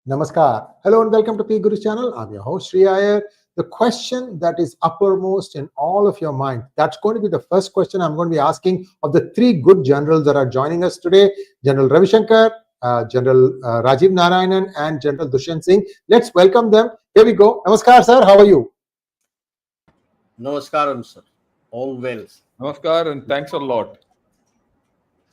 Namaskar. Hello and welcome to P Guru's channel. I'm your host, Sri Iyer. The question that is uppermost in all of your mind, that's going to be the first question I'm going to be asking of the three good generals that are joining us today, General Ravi Shankar, General Rajiv Narayanan, and General Dushyant Singh. Let's welcome them. Here we go. Namaskar, sir. How are you? Namaskaram, sir. All well. Namaskar and thanks a lot.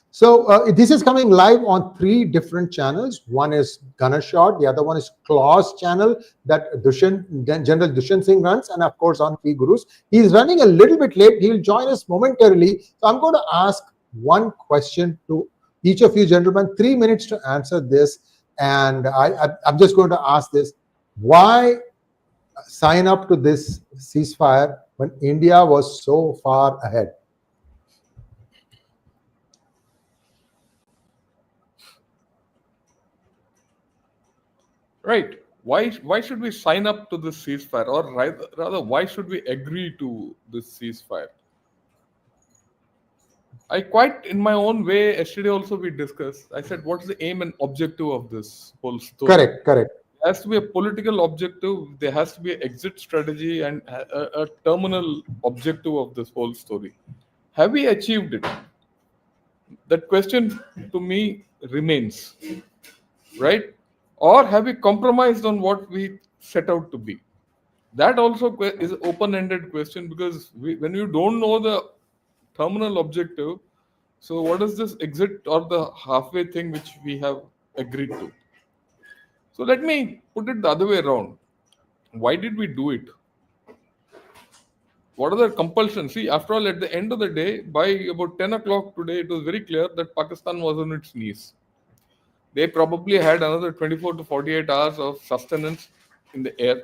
So this is coming live on three different channels. One is Gunner Shot, the other one is Claw's channel that General Dushyant Singh runs, and of course on P Gurus. He's running a little bit late. He'll join us momentarily. So I'm going to ask one question to each of you gentlemen, 3 minutes to answer this. And I'm just going to ask this. Why sign up to this ceasefire when India was so far ahead? Right. Why should we sign up to this ceasefire, or rather, why should we agree to this ceasefire? I quite, in my own way, yesterday also we discussed. I said, what's the aim and objective of this whole story? Correct. There has to be a political objective. There has to be an exit strategy and a terminal objective of this whole story. Have we achieved it? That question to me remains, right? Or have we compromised on what we set out to be? That also is an open-ended question, because when you don't know the terminal objective, so what is this exit or the halfway thing which we have agreed to? So let me put it the other way around. Why did we do it? What are the compulsions? See, after all, at the end of the day, by about 10 o'clock today, it was very clear that Pakistan was on its knees. They probably had another 24 to 48 hours of sustenance in the air.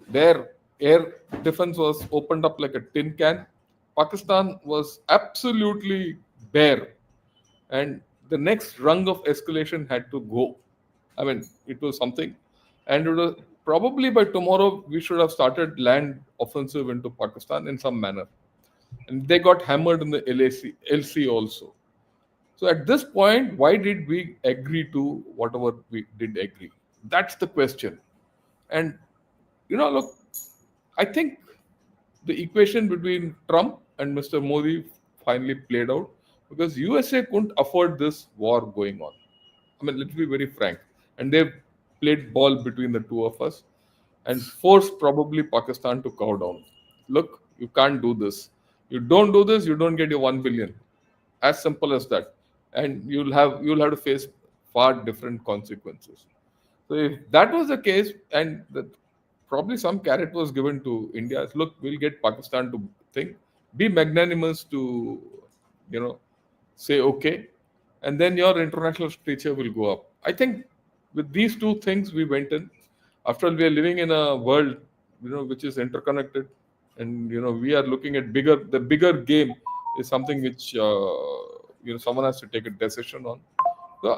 Their air defense was opened up like a tin can. Pakistan was absolutely bare. And the next rung of escalation had to go. I mean, it was something. And it was probably by tomorrow, we should have started land offensive into Pakistan in some manner. And they got hammered in the LC also. So at this point, why did we agree to whatever we did agree? That's the question. And, look, I think the equation between Trump and Mr. Modi finally played out, because USA couldn't afford this war going on. I mean, let's be very frank. And they've played ball between the two of us and forced probably Pakistan to cow down. Look, you can't do this. You don't do this, you don't get your 1 billion. As simple as that. And you'll have to face far different consequences. So if that was the case, and probably some carrot was given to India, look, we'll get Pakistan to think, be magnanimous to, say okay, and then your international stature will go up. I think with these two things we went in. After all, we are living in a world, which is interconnected, and we are looking at the bigger game is something which someone has to take a decision on. So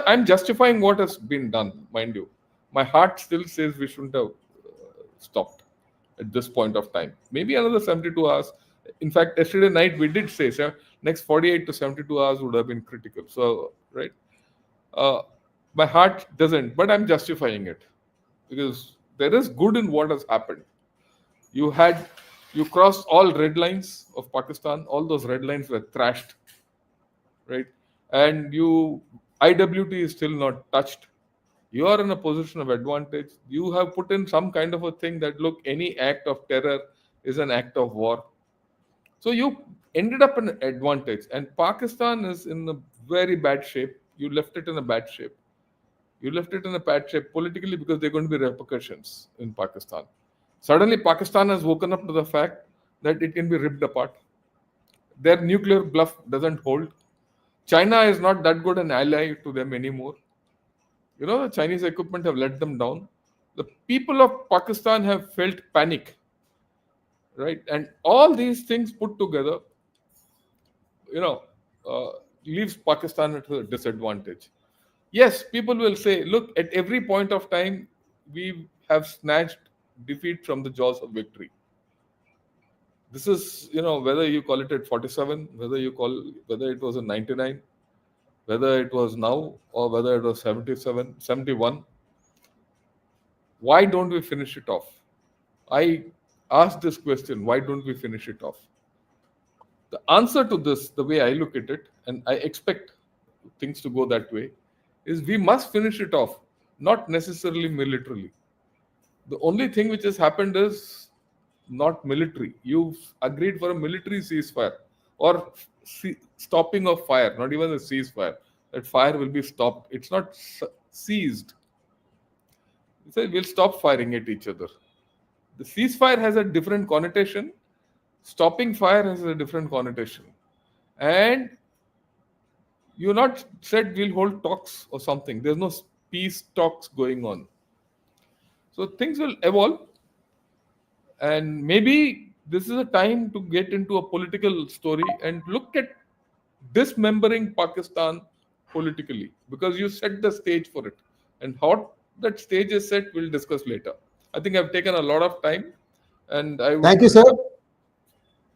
I'm justifying what has been done, mind you. My heart still says we shouldn't have stopped at this point of time. Maybe another 72 hours. In fact, yesterday night we did say, sir, next 48 to 72 hours would have been critical. So, right. My heart doesn't, but I'm justifying it, because there is good in what has happened. You crossed all red lines of Pakistan. All those red lines were thrashed, right? And IWT is still not touched. You are in a position of advantage. You have put in some kind of a thing that, look, any act of terror is an act of war. So you ended up in an advantage. And Pakistan is in a very bad shape. You left it in a bad shape. You left it in a bad shape politically, because there are going to be repercussions in Pakistan. Suddenly, Pakistan has woken up to the fact that it can be ripped apart. Their nuclear bluff doesn't hold. China is not that good an ally to them anymore. The Chinese equipment have let them down. The people of Pakistan have felt panic, right? And all these things put together, leaves Pakistan at a disadvantage. Yes, people will say, look, at every point of time, we have snatched defeat from the jaws of victory. This is, whether you call it at 47, whether it was in 99, whether it was now, or whether it was 77, 71, Why don't we finish it off? I asked this question, why don't we finish it off? The answer to this, the way I look at it, and I expect things to go that way, is we must finish it off, not necessarily militarily. The only thing which has happened is not military. You've agreed for a military ceasefire or stopping of fire, not even a ceasefire. That fire will be stopped. It's not seized. You say we'll stop firing at each other. The ceasefire has a different connotation. Stopping fire has a different connotation. And you're not said we'll hold talks or something. There's no peace talks going on. So things will evolve. And maybe this is a time to get into a political story and look at dismembering Pakistan politically, because you set the stage for it. And how that stage is set, we'll discuss later. I think I've taken a lot of time. And I would... Thank you, sir.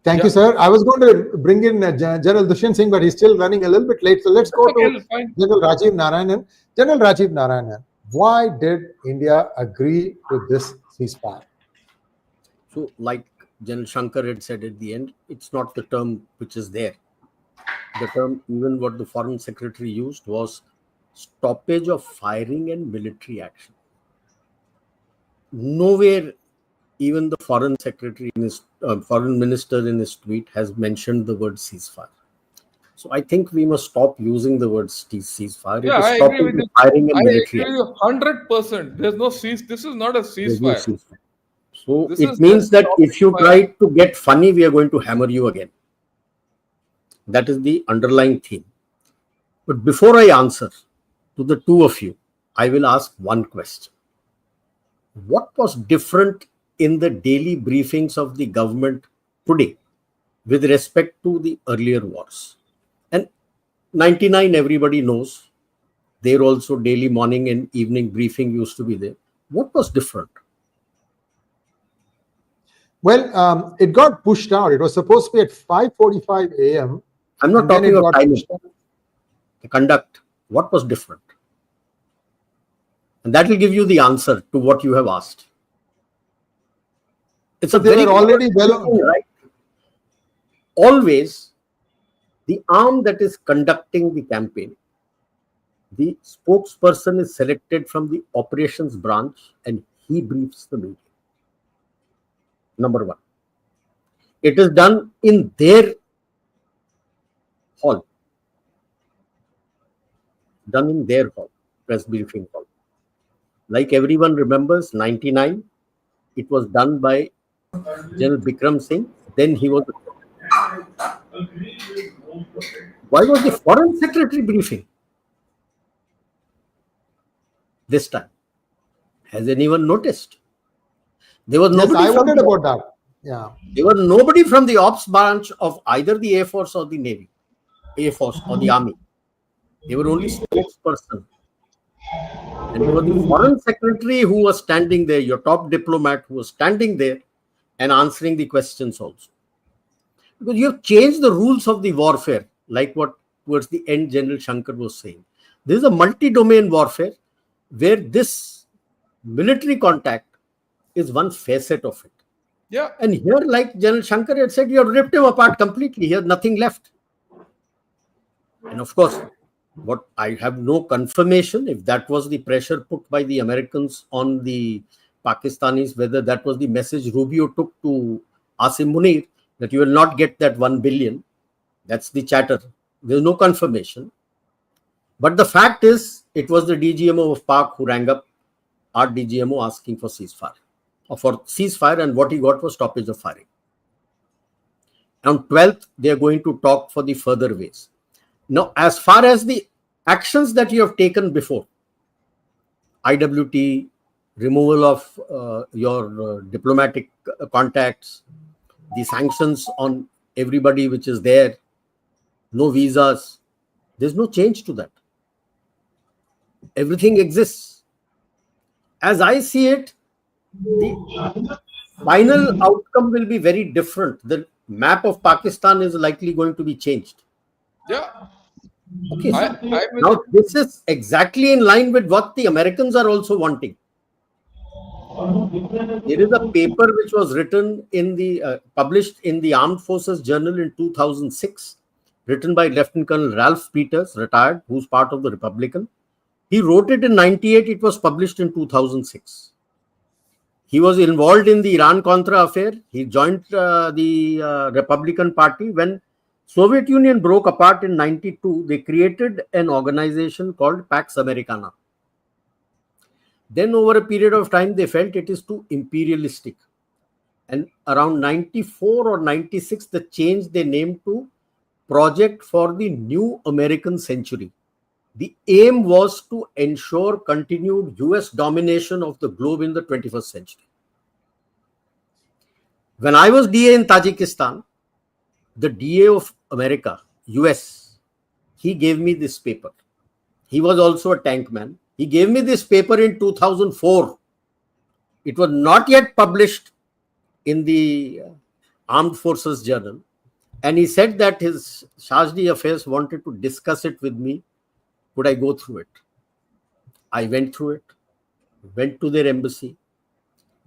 Thank you, sir. I was going to bring in General Dushyant Singh, but he's still running a little bit late. So let's go to General Rajiv Narayanan. General Rajiv Narayanan, why did India agree to this ceasefire? So, like General Shankar had said at the end, it's not the term which is there. The term, even what the Foreign Secretary used, was stoppage of firing and military action. Nowhere, even the Foreign Secretary, in his Foreign Minister in his tweet, has mentioned the word ceasefire. So I think we must stop using the word ceasefire. Yeah, I agree with you. Firing and military agree with you 100%. There's no cease. This is not a ceasefire. No ceasefire. So it means that if you try to get funny, we are going to hammer you again. That is the underlying theme. But before I answer to the two of you, I will ask one question. What was different in the daily briefings of the government today with respect to the earlier wars? And 99, everybody knows. There also daily morning and evening briefing used to be there. What was different? Well, it got pushed out. It was supposed to be at 5:45 a.m. I'm not talking about timing. The conduct. What was different? And that will give you the answer to what you have asked. It's a very already well, right? Always, the arm that is conducting the campaign, the spokesperson is selected from the operations branch and he briefs the media. Number one. It is done in their hall. Done in their hall, press briefing hall. Like everyone remembers, 99, it was done by General Bikram Singh. Then he was... Why was the Foreign Secretary briefing this time? Has anyone noticed? There was nobody. Yes, I wondered about that. Yeah. There was nobody from the ops branch of either the Air Force or the Navy, Air Force or the Army. They were only spokesperson. And it was the Foreign Secretary who was standing there, your top diplomat who was standing there and answering the questions also. Because you have changed the rules of the warfare, like what towards the end General Shankar was saying. This is a multi-domain warfare where this military contact is one facet of it. Yeah. And here, like General Shankar had said, you have ripped him apart completely. He has nothing left. And of course, what I have no confirmation if that was the pressure put by the Americans on the Pakistanis, whether that was the message Rubio took to Asim Munir, that you will not get that 1 billion. That's the chatter. There's no confirmation. But the fact is, it was the DGMO of Pak who rang up our DGMO asking for ceasefire. And what he got was stoppage of firing. On 12th, they are going to talk for the further ways. Now, as far as the actions that you have taken before, IWT, removal of your diplomatic contacts, the sanctions on everybody which is there, no visas, there's no change to that. Everything exists. As I see it, the final outcome will be very different. The map of Pakistan is likely going to be changed. Yeah. Okay. Now, this is exactly in line with what the Americans are also wanting. There is a paper which was written in the published in the Armed Forces Journal in 2006, written by Lieutenant Colonel Ralph Peters, retired, who's part of the Republican. He wrote it in 98. It was published in 2006. He was involved in the Iran-Contra affair. He joined the Republican Party. When Soviet Union broke apart in 92, they created an organization called Pax Americana. Then over a period of time, they felt it is too imperialistic. And around 94 or 96, they changed their name to Project for the New American Century. The aim was to ensure continued US domination of the globe in the 21st century. When I was DA in Tajikistan, the DA of America, US, he gave me this paper. He was also a tank man. He gave me this paper in 2004. It was not yet published in the Armed Forces Journal. And he said that his Shahji Affairs wanted to discuss it with me. Could I go through it? I went through it, went to their embassy.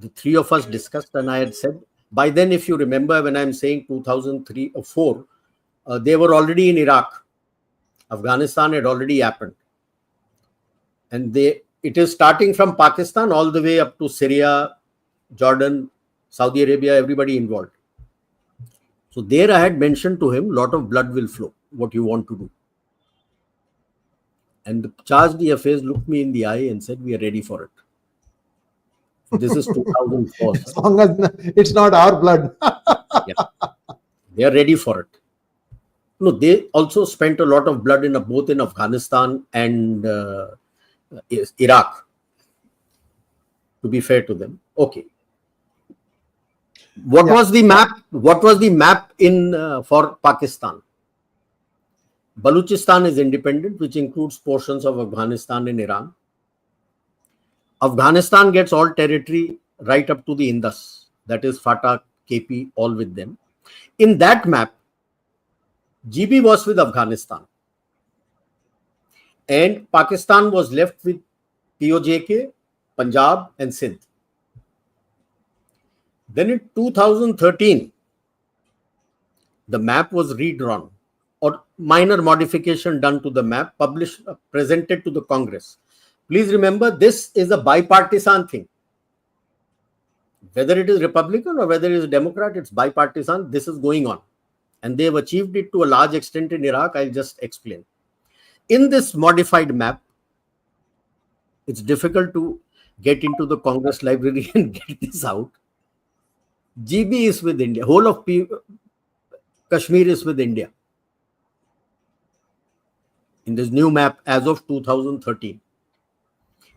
The three of us discussed, and I had said, by then, if you remember, when I'm saying 2003 or 4, they were already in Iraq. Afghanistan had already happened. And it is starting from Pakistan all the way up to Syria, Jordan, Saudi Arabia, everybody involved. So there I had mentioned to him, lot of blood will flow, what you want to do. And the charge d'affaires looked me in the eye and said, we are ready for it. This is 2004. As long as it's not our blood. Yeah. They are ready for it. No, they also spent a lot of blood both in Afghanistan and Iraq, to be fair to them. Okay. What was the map? What was the map in for Pakistan? Balochistan is independent, which includes portions of Afghanistan and Iran. Afghanistan gets all territory right up to the Indus. That is Fatah, KP, all with them. In that map, GB was with Afghanistan. And Pakistan was left with POJK, Punjab and Sindh. Then in 2013, the map was redrawn, or minor modification done to the map, published, presented to the Congress. Please remember, this is a bipartisan thing. Whether it is Republican or whether it is Democrat, it's bipartisan. This is going on. And they have achieved it to a large extent in Iraq. I'll just explain. In this modified map, it's difficult to get into the Congress library and get this out. GB is with India. Whole of Kashmir is with India. In this new map as of 2013.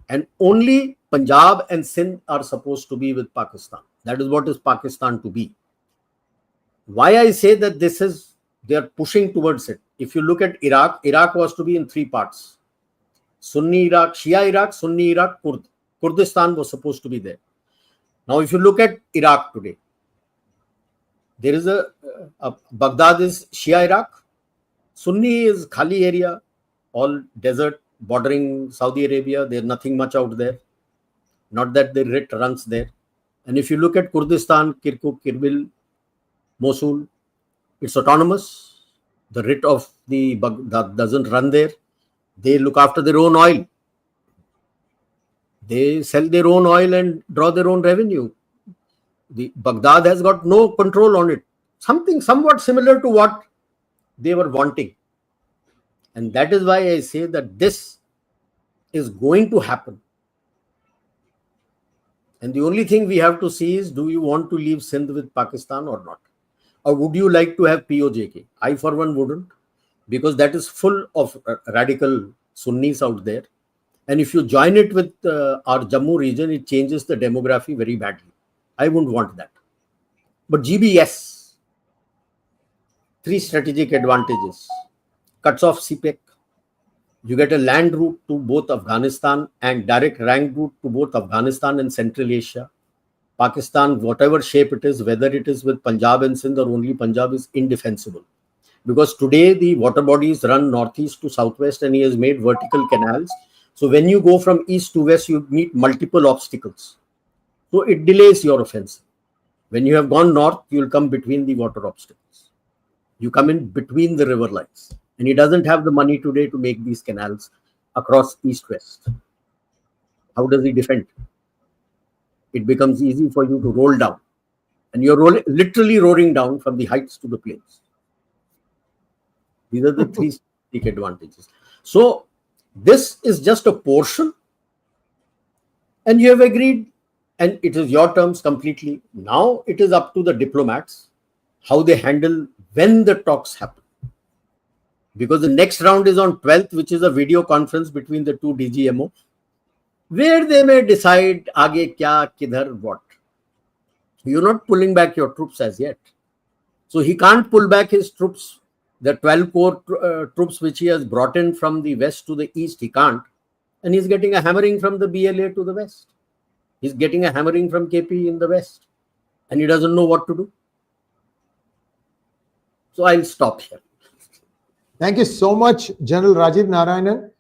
And only Punjab and Sindh are supposed to be with Pakistan. That is what is Pakistan to be. Why I say that this is, they are pushing towards it. If you look at Iraq, Iraq was to be in three parts. Sunni Iraq, Shia Iraq, Sunni Iraq, Kurdistan was supposed to be there. Now, if you look at Iraq today, there is a Baghdad is Shia Iraq, Sunni is Khali area, all desert bordering Saudi Arabia. There's nothing much out there. Not that the RIT runs there. And if you look at Kurdistan, Kirkuk, Kirbil, Mosul, it's autonomous. The RIT of the Baghdad doesn't run there. They look after their own oil. They sell their own oil and draw their own revenue. The Baghdad has got no control on it. Something somewhat similar to what they were wanting. And that is why I say that this is going to happen. And the only thing we have to see is, do you want to leave Sindh with Pakistan or not? Or would you like to have POJK? I, for one, wouldn't, because that is full of radical Sunnis out there. And if you join it with our Jammu region, it changes the demography very badly. I wouldn't want that. But GB, yes. Three strategic advantages. Cuts off CPEC. You get a land route to both Afghanistan and direct rank route to both Afghanistan and Central Asia. Pakistan, whatever shape it is, whether it is with Punjab and Sindh or only Punjab, is indefensible. Because today the water bodies run northeast to southwest and he has made vertical canals. So when you go from east to west, you meet multiple obstacles. So it delays your offensive. When you have gone north, you will come between the water obstacles. You come in between the river lines. And he doesn't have the money today to make these canals across east-west. How does he defend? It becomes easy for you to roll down. And you're literally roaring down from the heights to the plains. These are the three strategic advantages. So this is just a portion. And you have agreed, and it is your terms completely. Now it is up to the diplomats how they handle when the talks happen. Because the next round is on 12th, which is a video conference between the two DGMO, where they may decide aage kya, kidhar, what. You're not pulling back your troops as yet. So he can't pull back his troops, the 12 core troops which he has brought in from the west to the east, he can't. And he's getting a hammering from the BLA to the west. He's getting a hammering from KP in the west. And he doesn't know what to do. So I'll stop here. Thank you so much, General Rajiv Narayanan.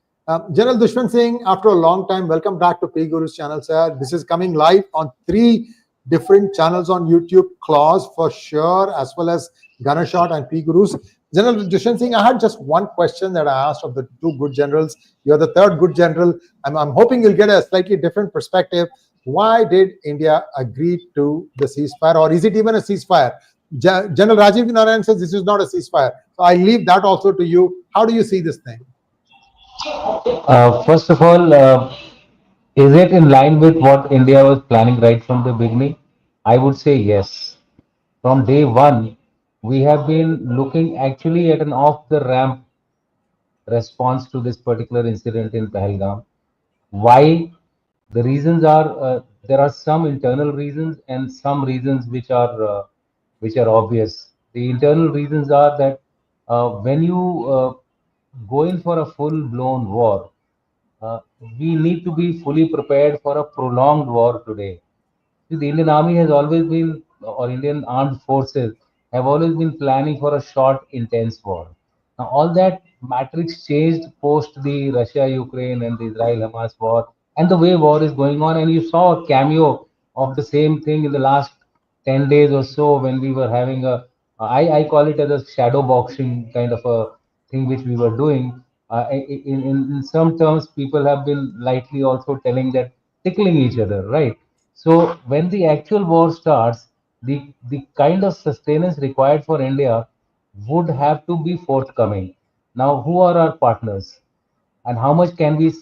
General Dushman Singh, after a long time, welcome back to P Guru's channel, sir. This is coming live on 3 different channels on YouTube, Claws for sure, as well as Ganashot and P Gurus. General Dushman Singh, I had just one question that I asked of the 2 good generals. You're the 3rd good general. I'm hoping you'll get a slightly different perspective. Why did India agree to the ceasefire, or is it even a ceasefire? General Rajiv Narayan says this is not a ceasefire. So I leave that also to you. How do you see this thing? First of all, is it in line with what India was planning right from the beginning? I would say yes. From day one, we have been looking actually at an off-the-ramp response to this particular incident in Pahalgam. Why? The reasons are there are some internal reasons and some reasons which are obvious. The internal reasons are that when you go in for a full-blown war, we need to be fully prepared for a prolonged war today. See, the Indian Army has always been, or Indian armed forces have always been planning for a short, intense war. Now, all that matrix changed post the Russia-Ukraine and the Israel-Hamas war, and the way war is going on. And you saw a cameo of the same thing in the last 10 days or so when we were having I call it as a shadow boxing kind of a thing which we were doing. In some terms, people have been lightly also telling that tickling each other, right? So when the actual war starts, the kind of sustenance required for India would have to be forthcoming. Now, who are our partners, and how much can we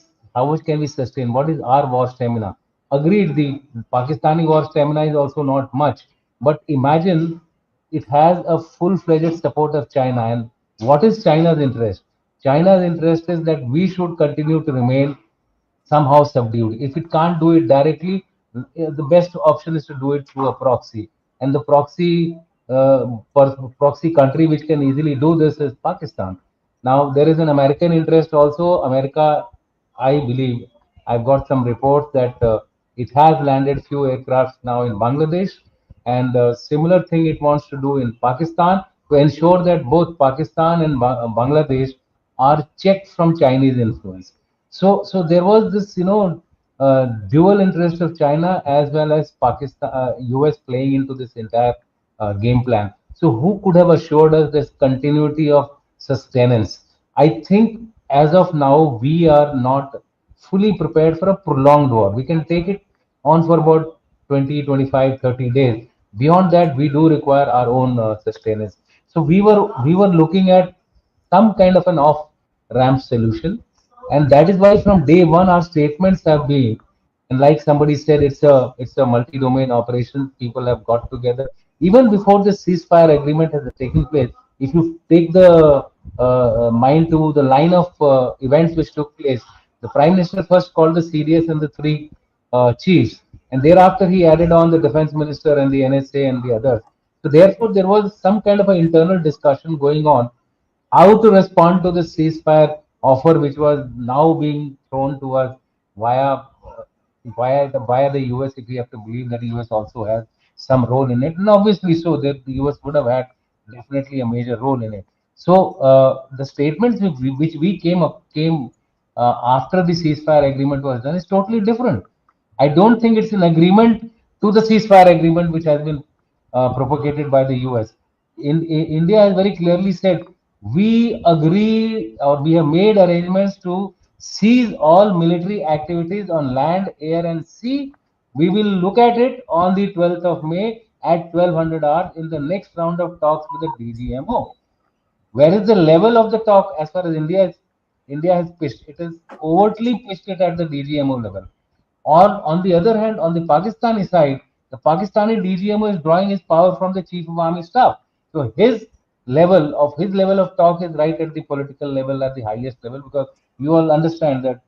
sustain? What is our war stamina? Agreed, the Pakistani war stamina is also not much, but imagine it has a full-fledged support of China. And what is China's interest? China's interest is that we should continue to remain somehow subdued. If it can't do it directly, the best option is to do it through a proxy. And the proxy country which can easily do this is Pakistan. Now, there is an American interest also. America, I believe, I've got some reports that it has landed few aircrafts now in Bangladesh, and similar thing it wants to do in Pakistan to ensure that both Pakistan and Bangladesh are checked from Chinese influence. So there was this, dual interest of China as well as Pakistan, US playing into this entire game plan. So who could have assured us this continuity of sustenance? I think as of now, we are not fully prepared for a prolonged war. We can take it on for about 20, 25, 30 days. Beyond that, we do require our own sustenance. So we were looking at some kind of an off ramp solution, and that is why from day one our statements have been, and like somebody said, it's a multi-domain operation. People have got together even before the ceasefire agreement has taken place. If you take the mind to the line of events which took place, the prime minister first called the CDS and the 3 chiefs, and thereafter he added on the defense minister and the NSA and the others. So therefore there was some kind of an internal discussion going on how to respond to the ceasefire offer, which was now being thrown to us via the US. If we have to believe that the US also has some role in it, and obviously so that the US would have had definitely a major role in it. So the statements which we came after the ceasefire agreement was done is totally different. I don't think it's an agreement to the ceasefire agreement which has been propagated by the US. India has very clearly said we agree or we have made arrangements to cease all military activities on land, air, and sea. We will look at it on the 12th of May at 1200 hours in the next round of talks with the DGMO. Where is the level of the talk as far as India has pitched? It is overtly pitched it at the DGMO level. Or on the other hand, on the Pakistani side, the Pakistani DGMO is drawing his power from the Chief of Army Staff. So his level of talk is right at the political level, at the highest level, because you all understand that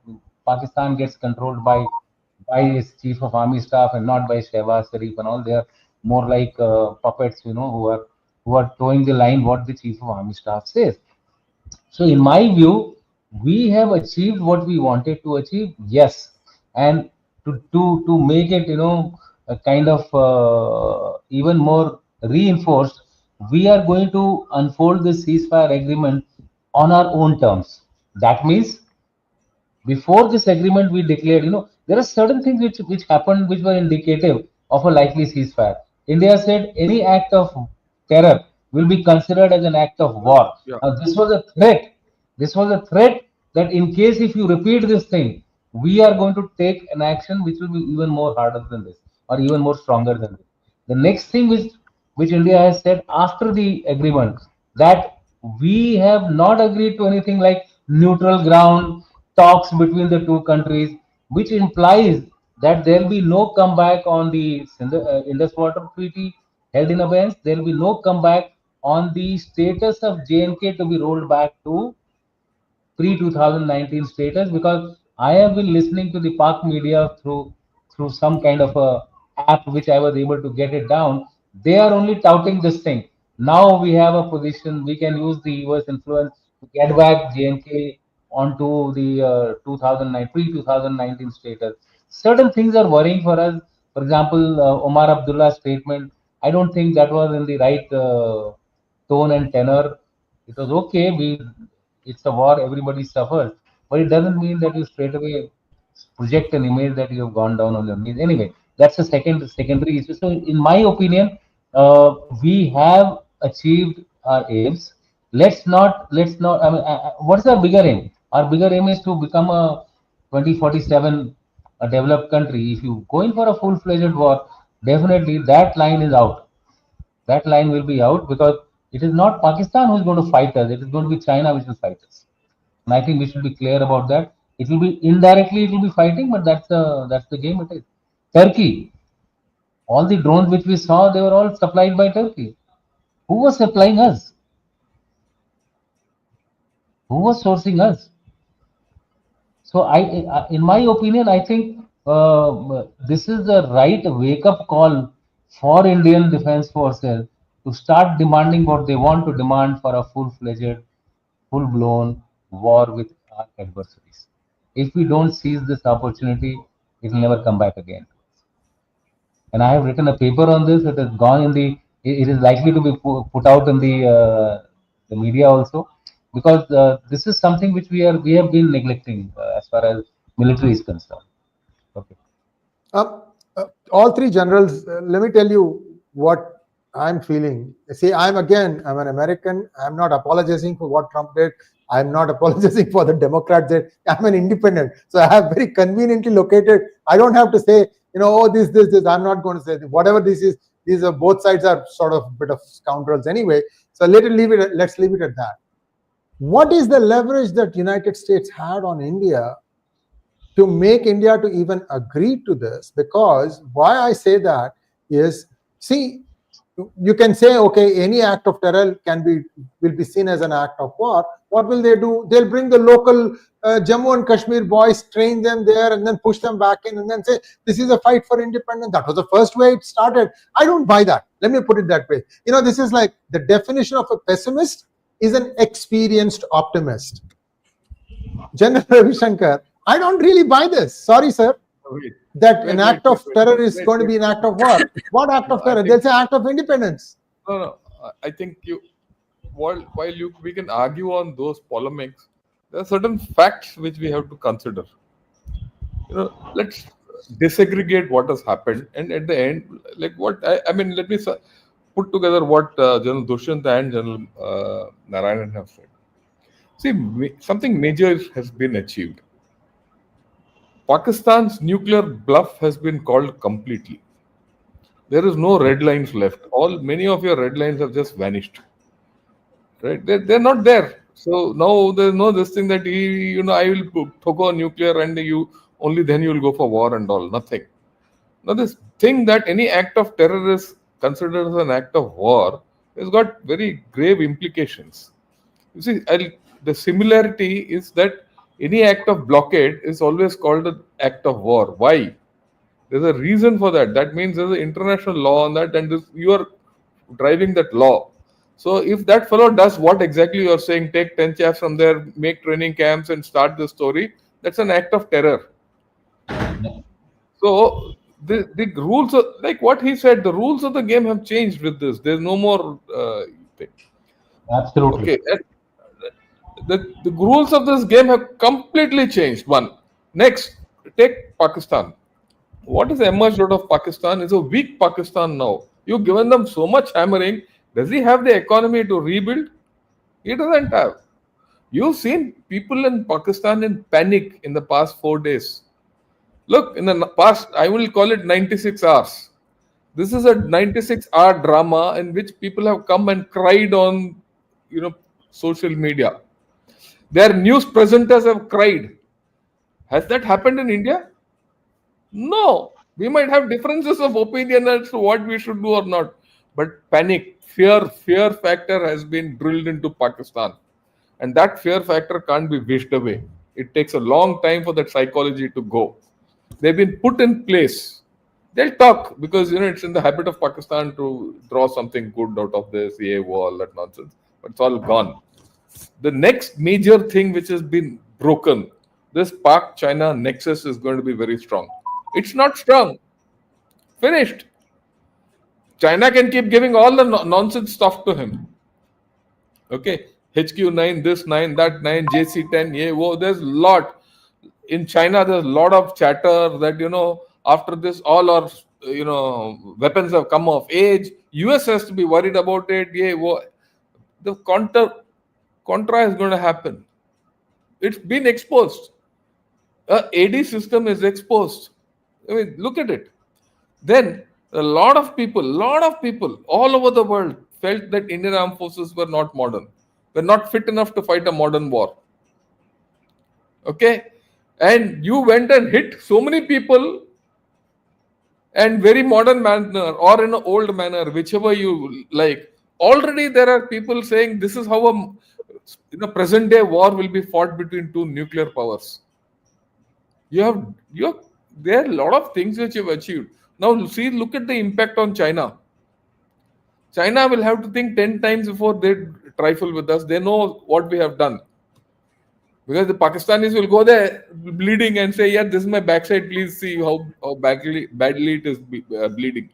Pakistan gets controlled by its Chief of Army Staff and not by Shehbaz Sharif and all. They are more like puppets, who are towing the line what the Chief of Army Staff says. So, in my view, we have achieved what we wanted to achieve. Yes, and to make it, a kind of even more reinforced, we are going to unfold this ceasefire agreement on our own terms. That means before this agreement we declared, there are certain things which happened which were indicative of a likely ceasefire. India said any act of terror will be considered as an act of war. Yeah. Now this was a threat that in case if you repeat this thing, we are going to take an action which will be even more harder than this or even more stronger than this. The next thing which India has said after the agreement, that we have not agreed to anything like neutral ground talks between the two countries, which implies that there will be no comeback on the Indus Water Treaty held in abeyance. There will be no comeback on the status of JNK to be rolled back to pre-2019 status, because I have been listening to the Pak media through some kind of a app which I was able to get it down. They are only touting this thing. Now we have a position, we can use the US influence to get back JNK onto the 2009 pre-2019 status. Certain things are worrying for us. For example, Omar Abdullah's statement, I don't think that was in the right tone and tenor. It was okay. It's a war, everybody suffers, but it doesn't mean that you straight away project an image that you have gone down on your knees. Anyway, that's a secondary issue. So, in my opinion, we have achieved our aims. Let's not. I mean, what's our bigger aim? Our bigger aim is to become a 2047 a developed country. If you go in for a full-fledged war, definitely that line is out. That line will be out because it is not Pakistan who is going to fight us. It is going to be China which will fight us. And I think we should be clear about that. It will be indirectly, it will be fighting, but that's the game it is. Turkey, all the drones which we saw, they were all supplied by Turkey. Who was supplying us? Who was sourcing us? So in my opinion, I think this is the right wake-up call for Indian Defence Forces to start demanding what they want to demand for a full-fledged, full-blown war with our adversaries. If we don't seize this opportunity, it will never come back again. And I have written a paper on this. It has gone in the. It is likely to be put out in the media also, because this is something which we have been neglecting as far as military is concerned. Okay. All three generals, let me tell you what I'm feeling. See, I'm an American. I'm not apologizing for what Trump did. I'm not apologizing for the Democrats did. I'm an independent. So I have very conveniently located. I don't have to say, oh, this. I'm not going to say whatever this is. These are both sides are sort of a bit of scoundrels anyway. So let's leave it at that. What is the leverage that United States had on India to make India to even agree to this? Because why I say that is, see, you can say, okay, any act of terror will be seen as an act of war. What will they do? They'll bring the local Jammu and Kashmir boys, train them there, and then push them back in, and then say, this is a fight for independence. That was the first way it started. I don't buy that. Let me put it that way. This is like the definition of a pessimist is an experienced optimist. General Ravi Shankar, I don't really buy this. Sorry, sir. That an act of terror is going to be an act of war. What act of terror? They'll say act of independence. No. I think while we can argue on those polemics, there are certain facts which we have to consider. Let's disaggregate what has happened, and at the end, like what I mean, let me put together what General Dushyant and General Narayanan have said. See, something major has been achieved. Pakistan's nuclear bluff has been called completely. There is no red lines left. Many of your red lines have just vanished. Right? They're not there. So now there's no this thing that I will throw nuclear and you only then you will go for war and all. Nothing. Now this thing that any act of terror is considered as an act of war has got very grave implications. You see, the similarity is that any act of blockade is always called an act of war. Why? There's a reason for that. That means there's an international law on that, and you are driving that law. So if that fellow does what exactly you're saying, take 10 chaps from there, make training camps and start the story, that's an act of terror. So the rules, like what he said, the rules of the game have changed with this. There's no more thing. Absolutely. Okay. The rules of this game have completely changed. One. Next, take Pakistan. What has emerged out of Pakistan is a weak Pakistan now. You've given them so much hammering. Does he have the economy to rebuild? He doesn't have. You've seen people in Pakistan in panic in the past 4 days. Look, in the past, I will call it 96 hours. This is a 96-hour drama in which people have come and cried on, social media. Their news presenters have cried. Has that happened in India? No. We might have differences of opinion as to what we should do or not. But panic, fear factor has been drilled into Pakistan. And that fear factor can't be wished away. It takes a long time for that psychology to go. They've been put in place. They'll talk because, it's in the habit of Pakistan to draw something good out of this, all that nonsense. But it's all gone. The next major thing which has been broken, this Pak-China nexus is going to be very strong. It's not strong. Finished. China can keep giving all the nonsense stuff to him. Okay. HQ9, this 9, that 9, JC10, there's a lot. In China, there's a lot of chatter that, after this, all our, weapons have come of age. US has to be worried about it. The contra is going to happen. It's been exposed. AD system is exposed. I mean, look at it. Then a lot of people all over the world felt that Indian armed forces were not modern. Were not fit enough to fight a modern war. Okay? And you went and hit so many people and very modern manner or in an old manner, whichever you like. Already there are people saying this is how a present day war will be fought between two nuclear powers. There are a lot of things which you've achieved. Now look at the impact on China. China will have to think 10 times before they trifle with us. They know what we have done. Because the Pakistanis will go there bleeding and say, this is my backside, please see how badly it is bleeding.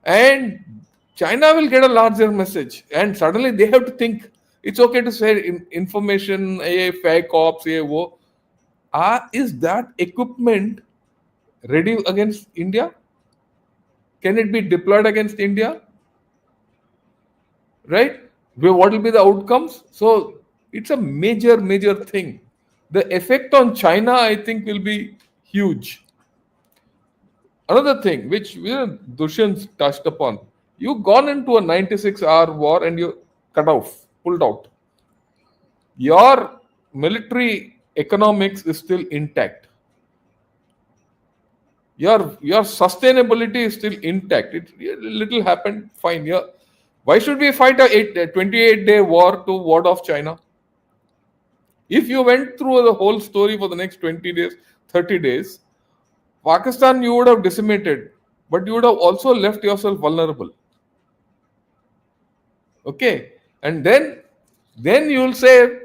And China will get a larger message. And suddenly they have to think, it's okay to say information, fake ops, is that equipment ready against India? Can it be deployed against India? Right? What will be the outcomes? So it's a major thing. The effect on China, I think, will be huge. Another thing which Dushyant touched upon, you've gone into a 96-hour war and you pulled out. Your military economics is still intact. Your sustainability is still intact. A little happened, fine. Why should we fight a 28-day war to ward off China? If you went through the whole story for the next 20 days, 30 days, Pakistan you would have decimated, but you would have also left yourself vulnerable. Okay. And then you will say,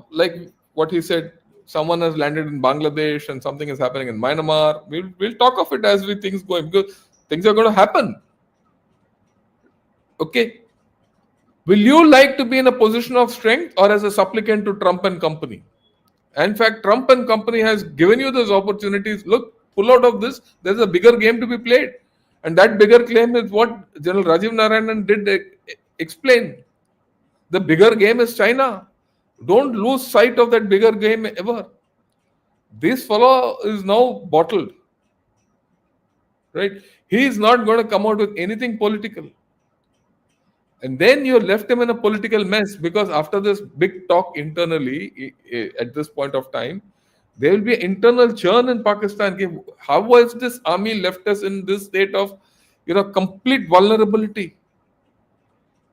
like what he said, someone has landed in Bangladesh and something is happening in Myanmar. We'll talk of it as things go, because things are going to happen. Okay. Will you like to be in a position of strength or as a supplicant to Trump and company? In fact, Trump and company has given you those opportunities. Look, pull out of this, there's a bigger game to be played. And that bigger claim is what General Rajiv Narayanan did explain. The bigger game is China. Don't lose sight of that bigger game ever. This fellow is now bottled. Right? He is not going to come out with anything political. And then you left him in a political mess, because after this big talk internally at this point of time, there will be an internal churn in Pakistan. How has this army left us in this state of complete vulnerability?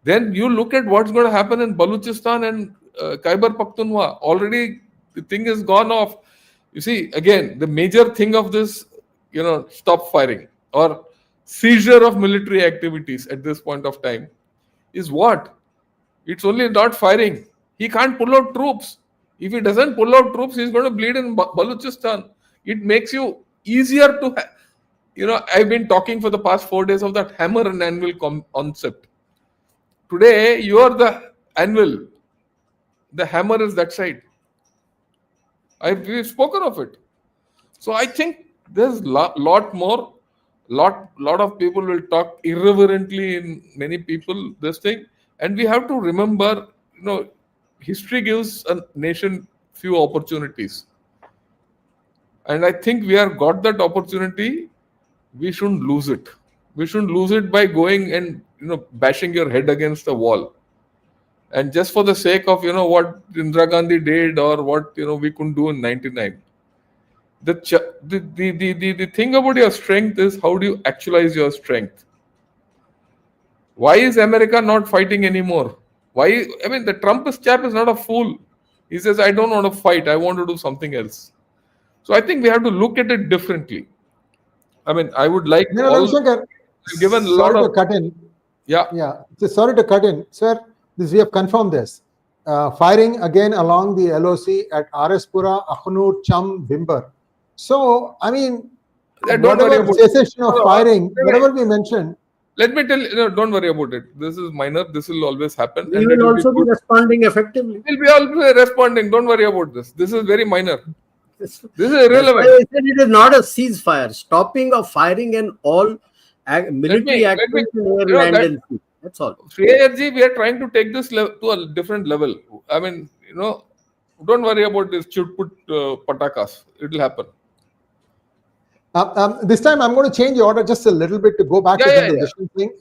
Then you look at what's going to happen in Balochistan and Khyber Pakhtunkhwa. Already the thing has gone off. You see, again, the major thing of this, stop firing or seizure of military activities at this point of time is what? It's only not firing. He can't pull out troops. If he doesn't pull out troops, he's going to bleed in Balochistan. It makes you easier to, I've been talking for the past 4 days of that hammer and anvil concept. Today, you are the anvil. The hammer is that side. We've spoken of it. So I think there's lot more. Lot of people will talk irreverently in many people this thing, and we have to remember, history gives a nation few opportunities, and I think we have got that opportunity. We shouldn't lose it. We shouldn't lose it by going and bashing your head against the wall, and just for the sake of what Indira Gandhi did or what we couldn't do in '99. The thing about your strength is, how do you actualize your strength? Why is America not fighting anymore? Why? I mean, the Trumpist chap is not a fool. He says, I don't want to fight. I want to do something else. So I think we have to look at it differently. I mean, I would like given a lot of cut in. Yeah. So sorry to cut in, sir. We have confirmed this. Firing again along the LOC at Arispura, Akhnoor, Cham, Bimber. So, I mean, whatever cessation of firing, whatever we mentioned. Let me tell you, don't worry about it. This is minor. This will always happen. We will also be responding effectively. We'll be always responding. Don't worry about this. This is very minor. This is irrelevant. I said it is not a ceasefire. Stopping of firing and all military actions in air, land and sea. That's all. ARG, we are trying to take this to a different level. I mean, don't worry about this. Should put patakas. It will happen. This time I'm going to change the order just a little bit to go back to the Dushan thing.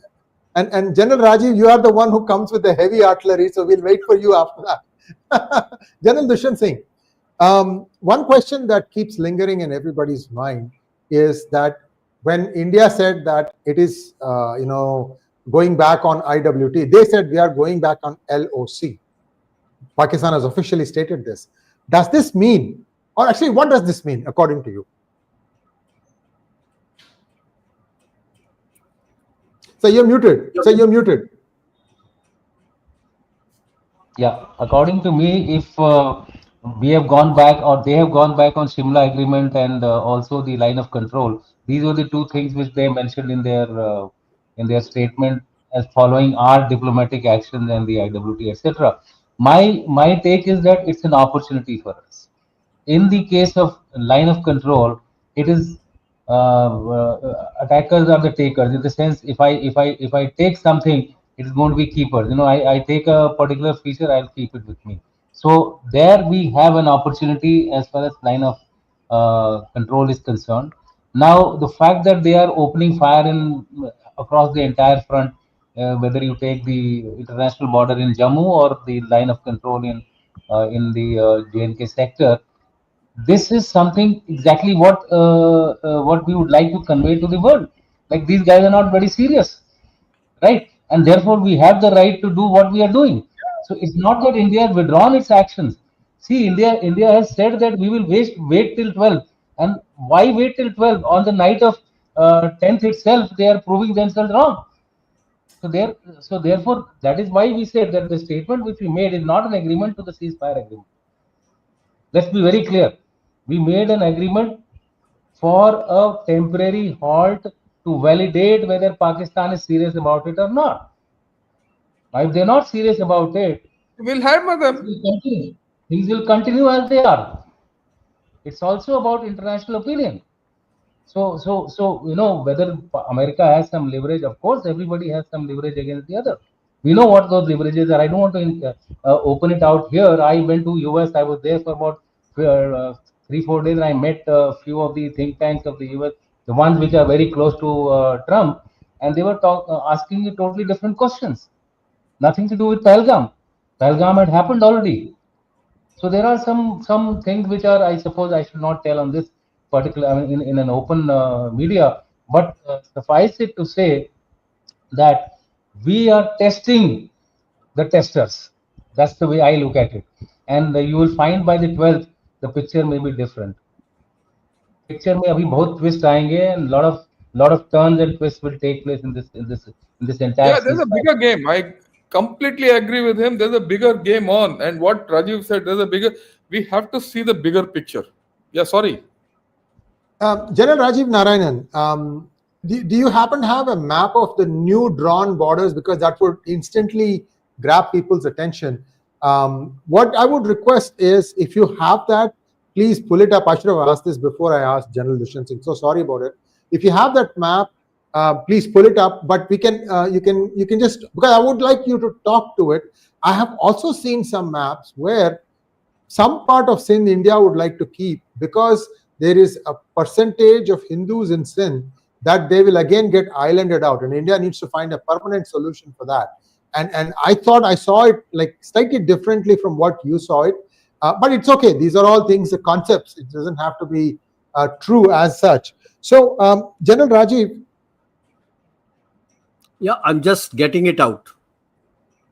And General Rajiv, you are the one who comes with the heavy artillery, so we'll wait for you after that. General Dushan Singh, one question that keeps lingering in everybody's mind is that when India said that it is, going back on IWT, they said we are going back on LOC. Pakistan has officially stated this. Does this mean, or actually, what does this mean according to you? So you're muted. Yeah, according to me, if we have gone back or they have gone back on Shimla agreement and also the line of control, these were the two things which they mentioned in their statement as following our diplomatic actions and the IWT, etc. My take is that it's an opportunity for us. In the case of line of control, it is attackers are the takers. In the sense, if I take something, it is going to be keepers. I take a particular feature, I'll keep it with me. So there we have an opportunity as far as line of control is concerned. Now the fact that they are opening fire across the entire front, whether you take the international border in Jammu or the line of control in the J&K sector, this is something exactly what we would like to convey to the world. Like, these guys are not very serious, right? And therefore we have the right to do what we are doing. So it's not that India has withdrawn its actions. See, India has said that we will wait till 12. And why wait till 12? On the night of 10th itself, they are proving themselves wrong. So therefore, that is why we said that the statement which we made is not an agreement to the ceasefire agreement. Let's be very clear. We made an agreement for a temporary halt to validate whether Pakistan is serious about it or not. Now, if they're not serious about it, we'll hammer them. Things will continue as they are. It's also about international opinion. So whether America has some leverage, of course, everybody has some leverage against the other. We know what those leverages are. I don't want to open it out here. I went to US. I was there for about 3-4 days, and I met a few of the think tanks of the US, the ones which are very close to Trump, and they were asking me totally different questions. Nothing to do with Pahalgam. Pahalgam had happened already. So there are some things which are, I suppose, I should not tell on this particular, I mean, in an open media. But suffice it to say that we are testing the testers. That's the way I look at it. And you will find by the 12th, the picture may be different. Picture में अभी बहुत twist आएंगे, and lot of turns and twists will take place in this entire. Yeah, there's a bigger game. I completely agree with him. There's a bigger game on, and what Rajiv said, we have to see the bigger picture. Yeah, sorry. General Rajiv Narayanan, do you happen to have a map of the new drawn borders, because that would instantly grab people's attention? What I would request is, if you have that, please pull it up. I should have asked this before I asked General Dushyant Singh. So sorry about it. If you have that map, please pull it up. But we can, you can just, because I would like you to talk to it. I have also seen some maps where some part of Sindh, India would like to keep, because there is a percentage of Hindus in Sindh that they will again get islanded out, and India needs to find a permanent solution for that. And I thought I saw it like slightly differently from what you saw it, but it's okay. These are all things, the concepts. It doesn't have to be true as such. So, General Rajiv. Yeah, I'm just getting it out.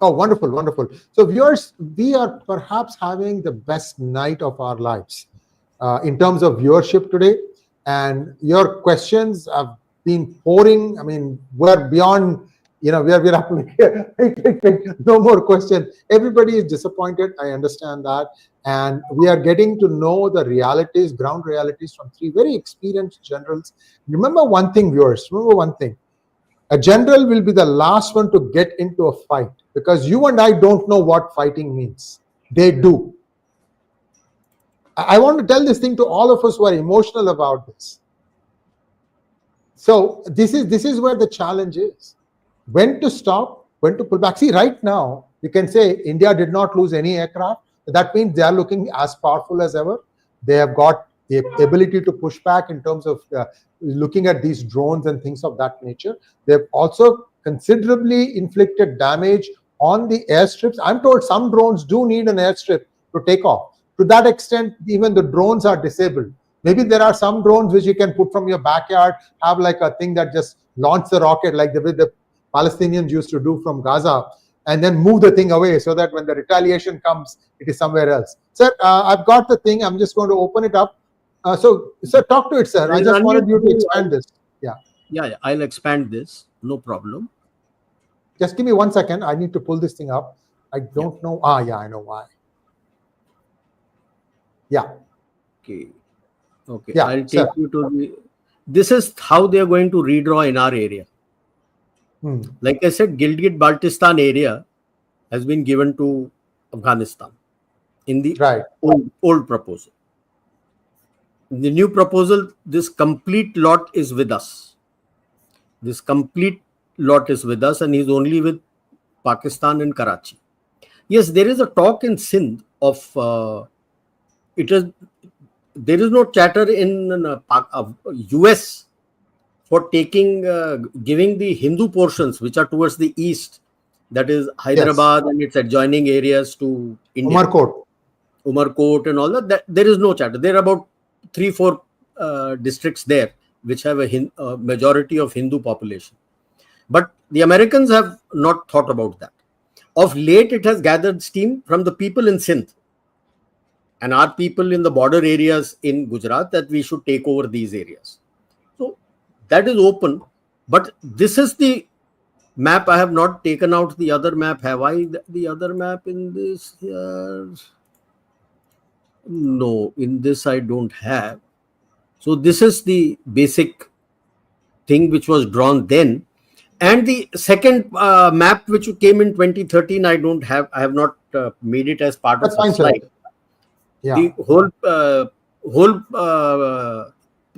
Oh, wonderful, wonderful. So, viewers, we are perhaps having the best night of our lives in terms of viewership today, and your questions have been pouring. I mean, we're beyond, we're up no more questions. Everybody is disappointed. I understand that. And we are getting to know the realities, ground realities, from three very experienced generals. Remember one thing, viewers, remember one thing. A general will be the last one to get into a fight, because you and I don't know what fighting means. They do. I want to tell this thing to all of us who are emotional about this. So this is where the challenge is. When to stop, when to pull back. See, right now, you can say India did not lose any aircraft. That means they are looking as powerful as ever. They have got the ability to push back in terms of looking at these drones and things of that nature. They've also considerably inflicted damage on the airstrips. I'm told some drones do need an airstrip to take off. To that extent, even the drones are disabled. Maybe there are some drones which you can put from your backyard, have like a thing that just launch the rocket like the way the Palestinians used to do from Gaza, and then move the thing away so that when the retaliation comes, it is somewhere else. Sir, I've got the thing. I'm just going to open it up. So, sir, talk to it, sir. I just wanted you to expand this. Yeah, I'll expand this. No problem. Just give me 1 second. I need to pull this thing up. I don't know. Yeah, I know why. Yeah. Okay. Yeah, I'll take you to the. This is how they are going to redraw in our area. Like I said, Gilgit-Baltistan area has been given to Afghanistan in the old proposal. In the new proposal, this complete lot is with us. This complete lot is with us, and he's only with Pakistan and Karachi. Yes, there is a talk in Sindh of there is no chatter in US for taking giving the Hindu portions which are towards the east, that is Hyderabad and its adjoining areas to India. Umarkot and all that. There is no chatter. There are about 3-4 districts there which have a majority of Hindu population. But the Americans have not thought about that. Of late, it has gathered steam from the people in Sindh and our people in the border areas in Gujarat that we should take over these areas. So that is open. But this is the map. I have not taken out the other map. Have I the other map in this here? No, in this I don't have. So this is the basic thing which was drawn then. And the second map which came in 2013, I don't have. I have not made it as part of the slide. Yeah. The whole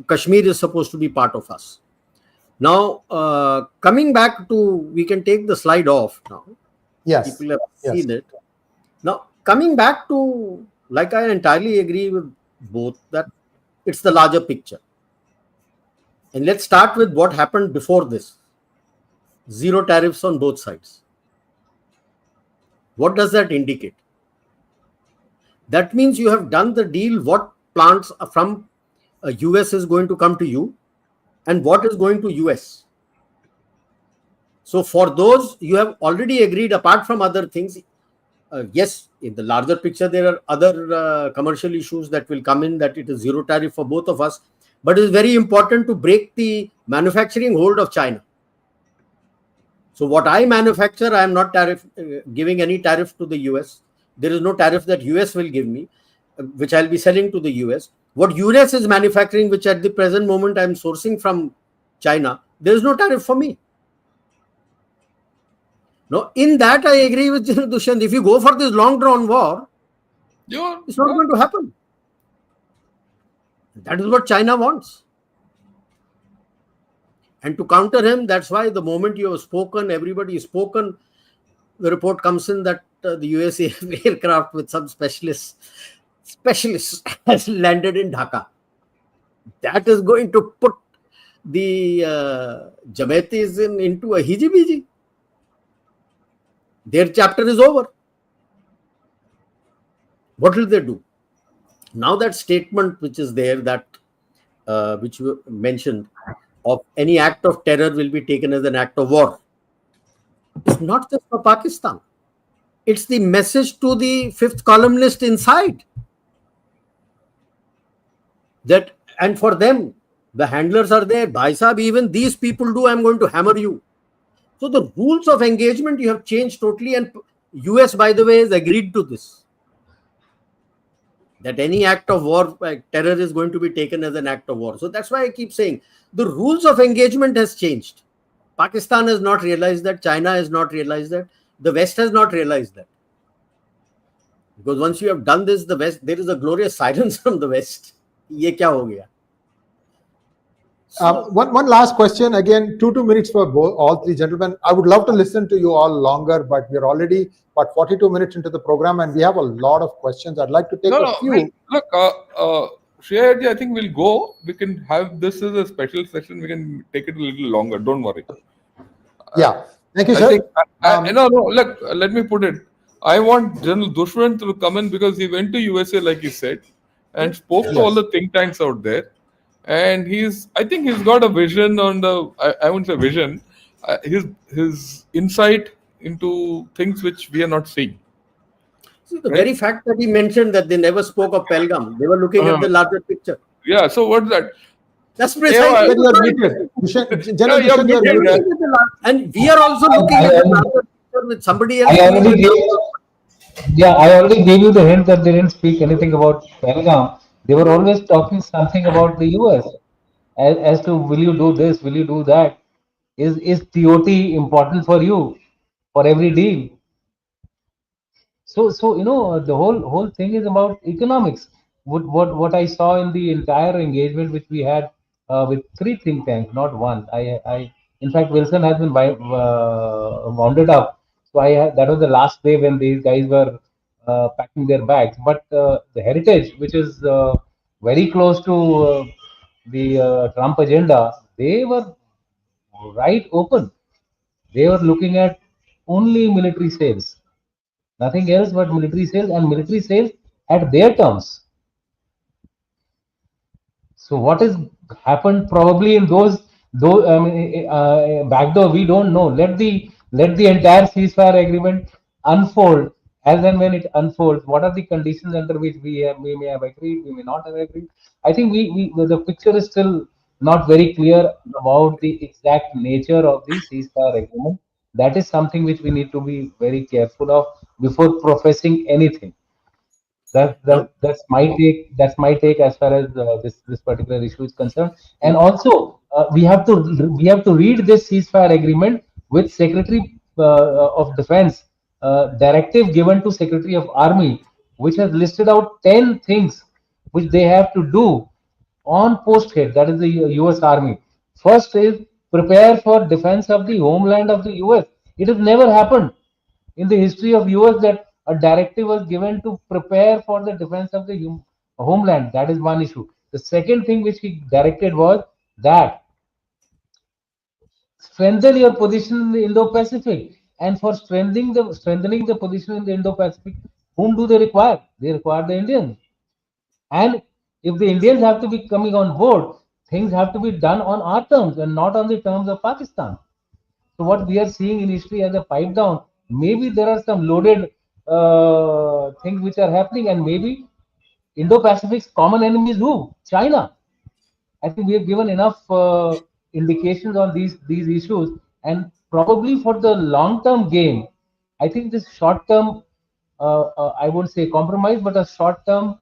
Kashmir is supposed to be part of us. Now, coming back to, we can take the slide off now. Yes. People have Yes. seen it. Now, coming back to, like, I entirely agree with both that it's the larger picture. And let's start with what happened before this. Zero tariffs on both sides. What does that indicate? That means you have done the deal. What plants from US is going to come to you and what is going to US. So for those, you have already agreed, apart from other things. Yes, in the larger picture, there are other commercial issues that will come in, that it is zero tariff for both of us. But it is very important to break the manufacturing hold of China. So what I manufacture, I am not giving any tariff to the US. There is no tariff that US will give me, which I'll be selling to the US. What US is manufacturing, which at the present moment I am sourcing from China, there is no tariff for me. No, in that I agree with Dushyant. If you go for this long drawn war, it's not going to happen. That is what China wants. And to counter him, that's why the moment you have spoken, everybody has spoken, the report comes in that the USA aircraft with some specialists has landed in Dhaka. That is going to put the Jamaitis into a hiji-biji. Their chapter is over. What will they do? Now that statement which is there, that which you mentioned, of any act of terror will be taken as an act of war. It's not just for Pakistan. It's the message to the fifth columnist inside. That, and for them, the handlers are there. Bhai Sahab, even these people do, I'm going to hammer you. So the rules of engagement you have changed totally, and US, by the way, has agreed to this. That any act of war, like terror, is going to be taken as an act of war. So that's why I keep saying the rules of engagement has changed. Pakistan has not realized that. China has not realized that. The West has not realized that. Because once you have done this, the West, there is a glorious silence from the West. Ye kya ho gaya? One last question, again, 2 minutes for all three gentlemen. I would love to listen to you all longer, but we're already about 42 minutes into the program and we have a lot of questions. I'd like to take a few. Look, Shreya, I think we'll go. We can have this as a special session. We can take it a little longer. Don't worry. Yeah. Thank you, sir. No, look, let me put it. I want General Dushwant to come in because he went to USA, like he said, and spoke to all the think tanks out there. And I think he's got a vision on I wouldn't say vision, his insight into things which we are not seeing. See, the very fact that he mentioned that they never spoke of Pelgam, they were looking at the larger picture. Yeah, so what's that? That's precisely and we are also looking at the larger picture with somebody else. I already gave you the hint that they didn't speak anything about Pelgam. They were always talking something about the US as to, will you do this, will you do that? Is TOT important for you for every deal? So the whole thing is about economics. What I saw in the entire engagement which we had with 3 think tanks, not one. In fact, Wilson has been wounded up. So that was the last day when these guys were packing their bags. But the heritage, which is very close to the Trump agenda, they were right open. They were looking at only military sales, nothing else but military sales, and military sales at their terms. So what has happened probably in those backdoor, we don't know. Let the entire ceasefire agreement unfold. As and when it unfolds, what are the conditions under which we may have agreed, we may not have agreed. I think the picture is still not very clear about the exact nature of the ceasefire agreement. That is something which we need to be very careful of before professing anything. That's my take as far as this particular issue is concerned. And also we have to read this ceasefire agreement with Secretary of Defense directive given to Secretary of Army, which has listed out 10 things which they have to do on post head, that is the US Army. First is prepare for defense of the homeland of the US. It has never happened in the history of US that a directive was given to prepare for the defense of the homeland. That is one issue. The second thing which he directed was that strengthen your position in the Indo-Pacific. And for strengthening the position in the Indo-Pacific, whom do they require? They require the Indians. And if the Indians have to be coming on board, things have to be done on our terms and not on the terms of Pakistan. So what we are seeing in history as a pipe down, maybe there are some loaded things which are happening, and maybe Indo-Pacific's common enemy is who? China. I think we have given enough indications on these issues, and probably for the long-term game, I think this short-term, I won't say compromise, but a short-term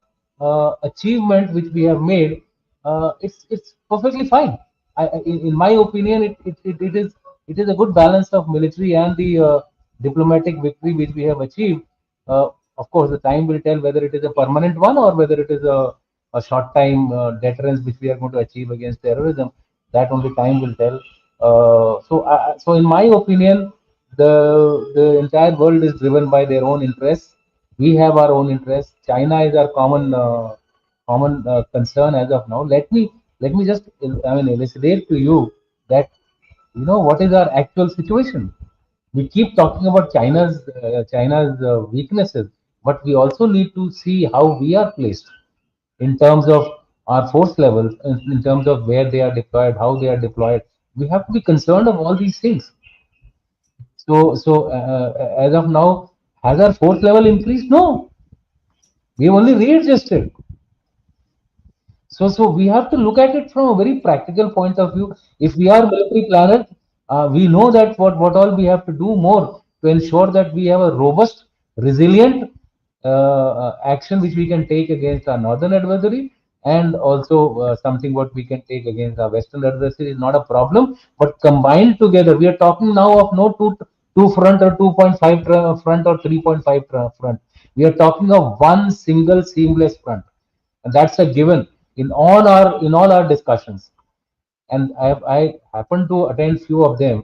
achievement which we have made, it's perfectly fine. In my opinion, it is a good balance of military and the diplomatic victory which we have achieved. Of course, the time will tell whether it is a permanent one or whether it is a short time deterrence which we are going to achieve against terrorism. That only time will tell. So in my opinion, the entire world is driven by their own interests. We have our own interests. China is our common concern as of now. Let me just elucidate to you that what is our actual situation. We keep talking about China's weaknesses, but we also need to see how we are placed in terms of our force levels, in terms of where they are deployed, how they are deployed. We have to be concerned of all these things. So as of now, has our force level increased? No, we have only readjusted. So we have to look at it from a very practical point of view. If we are military planners, we know that what all we have to do more to ensure that we have a robust, resilient action which we can take against our northern adversary, and also something what we can take against our western adversary is not a problem. But combined together, we are talking now of no two front or 2.5 front or 3.5 front. We are talking of one single seamless front, and that's a given in all our discussions. And I happen to attend few of them,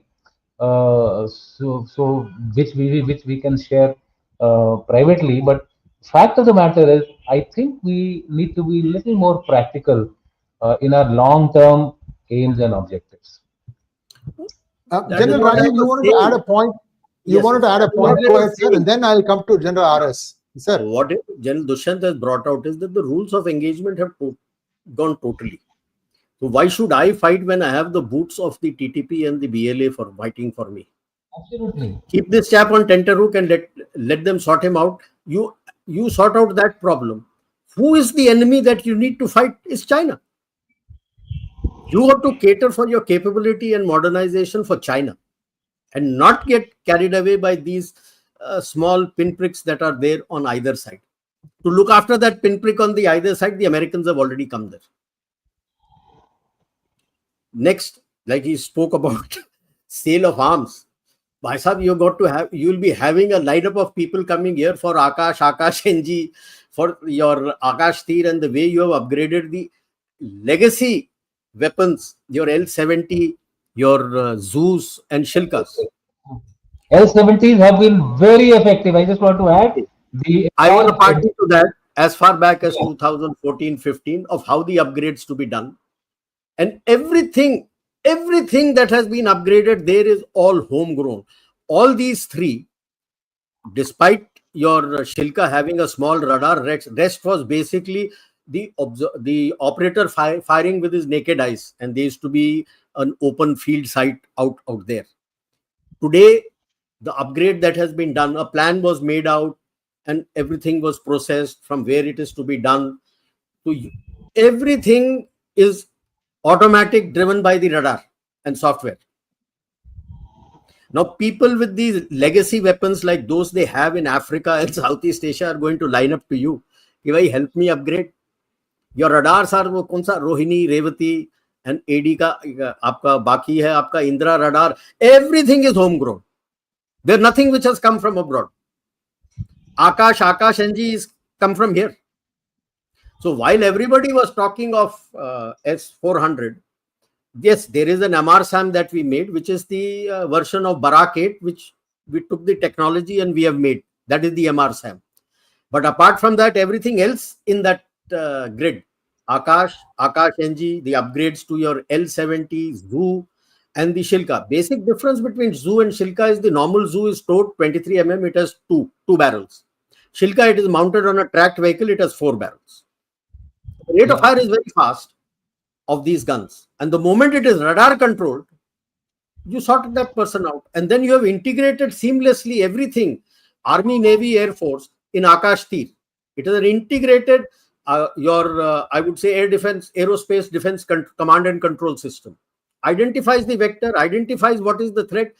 so which we can share privately. But fact of the matter is, I think we need to be a little more practical in our long-term aims and objectives. General Rajiv, you wanted to add a point. You wanted to add a point. Go ahead, sir, and then I'll come to General RS. Sir, what General Dushyant has brought out is that the rules of engagement have gone totally. So why should I fight when I have the boots of the TTP and the BLA for fighting for me? Absolutely. Keep this chap on tenterhook and let them sort him out. You sort out that problem. Who is the enemy that you need to fight? Is China. You have to cater for your capability and modernization for China, and not get carried away by these small pinpricks that are there on either side. To look after that pinprick on the either side, the Americans have already come there. Next, like he spoke about sale of arms. Bhai Sahab, you will be having a lineup of people coming here for Akash NG, for your Akash Tir, and the way you have upgraded the legacy weapons, your L-70, your Zeus and Shilkas. L-70s have been very effective. I just want to add, I was a party to that as far back as 2014-15 of how the upgrades to be done. And everything that has been upgraded there is all homegrown. All these three, despite your Shilka having a small radar, rest was basically the operator firing with his naked eyes, and there used to be an open field site out there. Today, the upgrade that has been done, a plan was made out, and everything was processed from where it is to be done. So everything is automatic, driven by the radar and software. Now, people with these legacy weapons like those they have in Africa and Southeast Asia are going to line up to you. Bhai, help me upgrade. Your radars are wo kaun sa Rohini, Revati, and AD ka aapka baki hai, aapka Indra radar. Everything is homegrown. There's nothing which has come from abroad. Akash NG is come from here. So while everybody was talking of S-400, yes, there is an MRSAM that we made, which is the version of Barak 8, which we took the technology and we have made. That is the MRSAM. But apart from that, everything else in that grid, Akash NG, the upgrades to your L70, Zoo, and the Shilka. Basic difference between Zoo and Shilka is the normal Zoo is towed 23 mm, it has two barrels. Shilka, it is mounted on a tracked vehicle, it has 4 barrels. The rate of fire is very fast of these guns. And the moment it is radar controlled, you sorted that person out. And then you have integrated seamlessly everything, Army, Navy, Air Force, in Akash Tir. It is an integrated, I would say, air defense, aerospace defense command and control system. Identifies the vector, identifies what is the threat,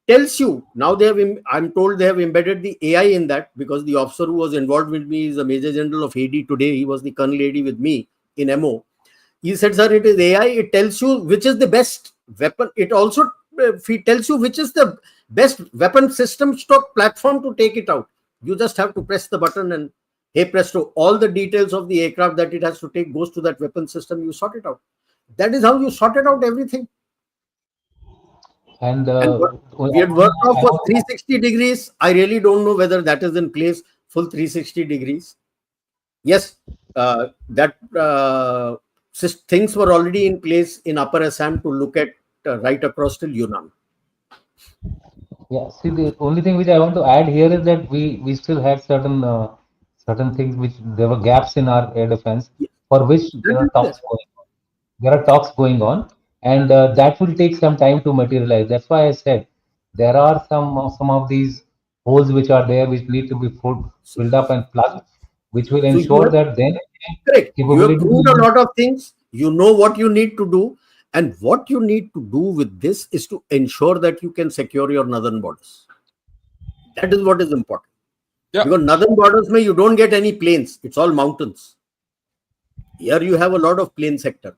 tells you. Now they have, I'm told they have embedded the AI in that, because the officer who was involved with me is a Major General of AD today. He was the Colonel AD with me in MO. He said, sir, it is AI. It tells you which is the best weapon. It also tells you which is the best weapon system stock platform to take it out. You just have to press the button and hey presto, all the details of the aircraft that it has to take goes to that weapon system. You sort it out. That is how you sorted out everything. And what we had worked off was 360 degrees. I really don't know whether that is in place, full 360 degrees. Yes, things were already in place in Upper Assam to look at right across till Yunnan. Yeah, see, the only thing which I want to add here is that we still had certain things which there were gaps in our air defense, for which there are talks going on. There are talks going on, and that will take some time to materialize. That's why I said there are some of these holes which are there which need to be filled up and plugged, which will ensure that then correct. You have proved a lot of things. You know what you need to do. And what you need to do with this is to ensure that you can secure your northern borders. That is what is important. Yeah. Because northern borders, you don't get any plains. It's all mountains. Here you have a lot of plain sector.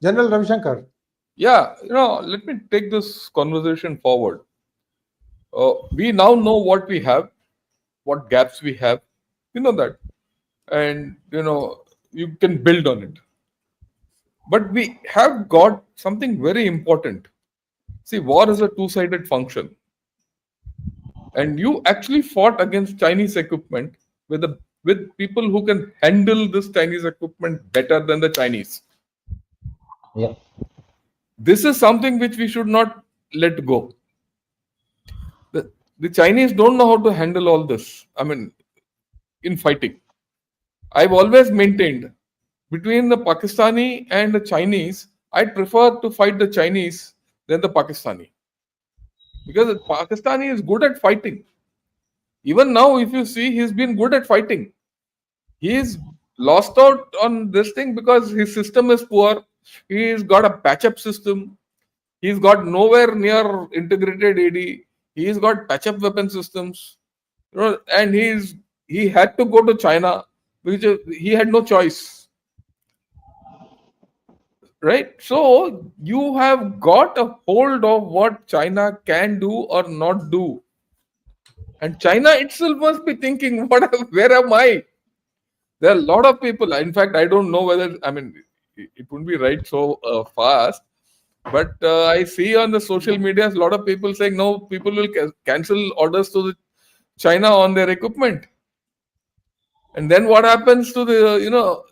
General Ravishankar. Yeah, let me take this conversation forward. We now know what we have, what gaps we have. You know that. And, you can build on it. But we have got something very important. See, war is a two-sided function. And you actually fought against Chinese equipment with people who can handle this Chinese equipment better than the Chinese. Yeah. This is something which we should not let go. The Chinese don't know how to handle all this. I mean, in fighting. I've always maintained between the Pakistani and the Chinese, I prefer to fight the Chinese than the Pakistani. Because the Pakistani is good at fighting. Even now, if you see, he's been good at fighting. He's lost out on this thing because his system is poor. He's got a patch-up system. He's got nowhere near integrated AD. He's got patch-up weapon systems. And he had to go to China because he had no choice. Right? So you have got a hold of what China can do or not do. And China itself must be thinking, where am I? There are a lot of people. In fact, I don't know whether, it wouldn't be right so fast. But I see on the social media, a lot of people saying, no, people will cancel orders to China on their equipment. And then what happens to the,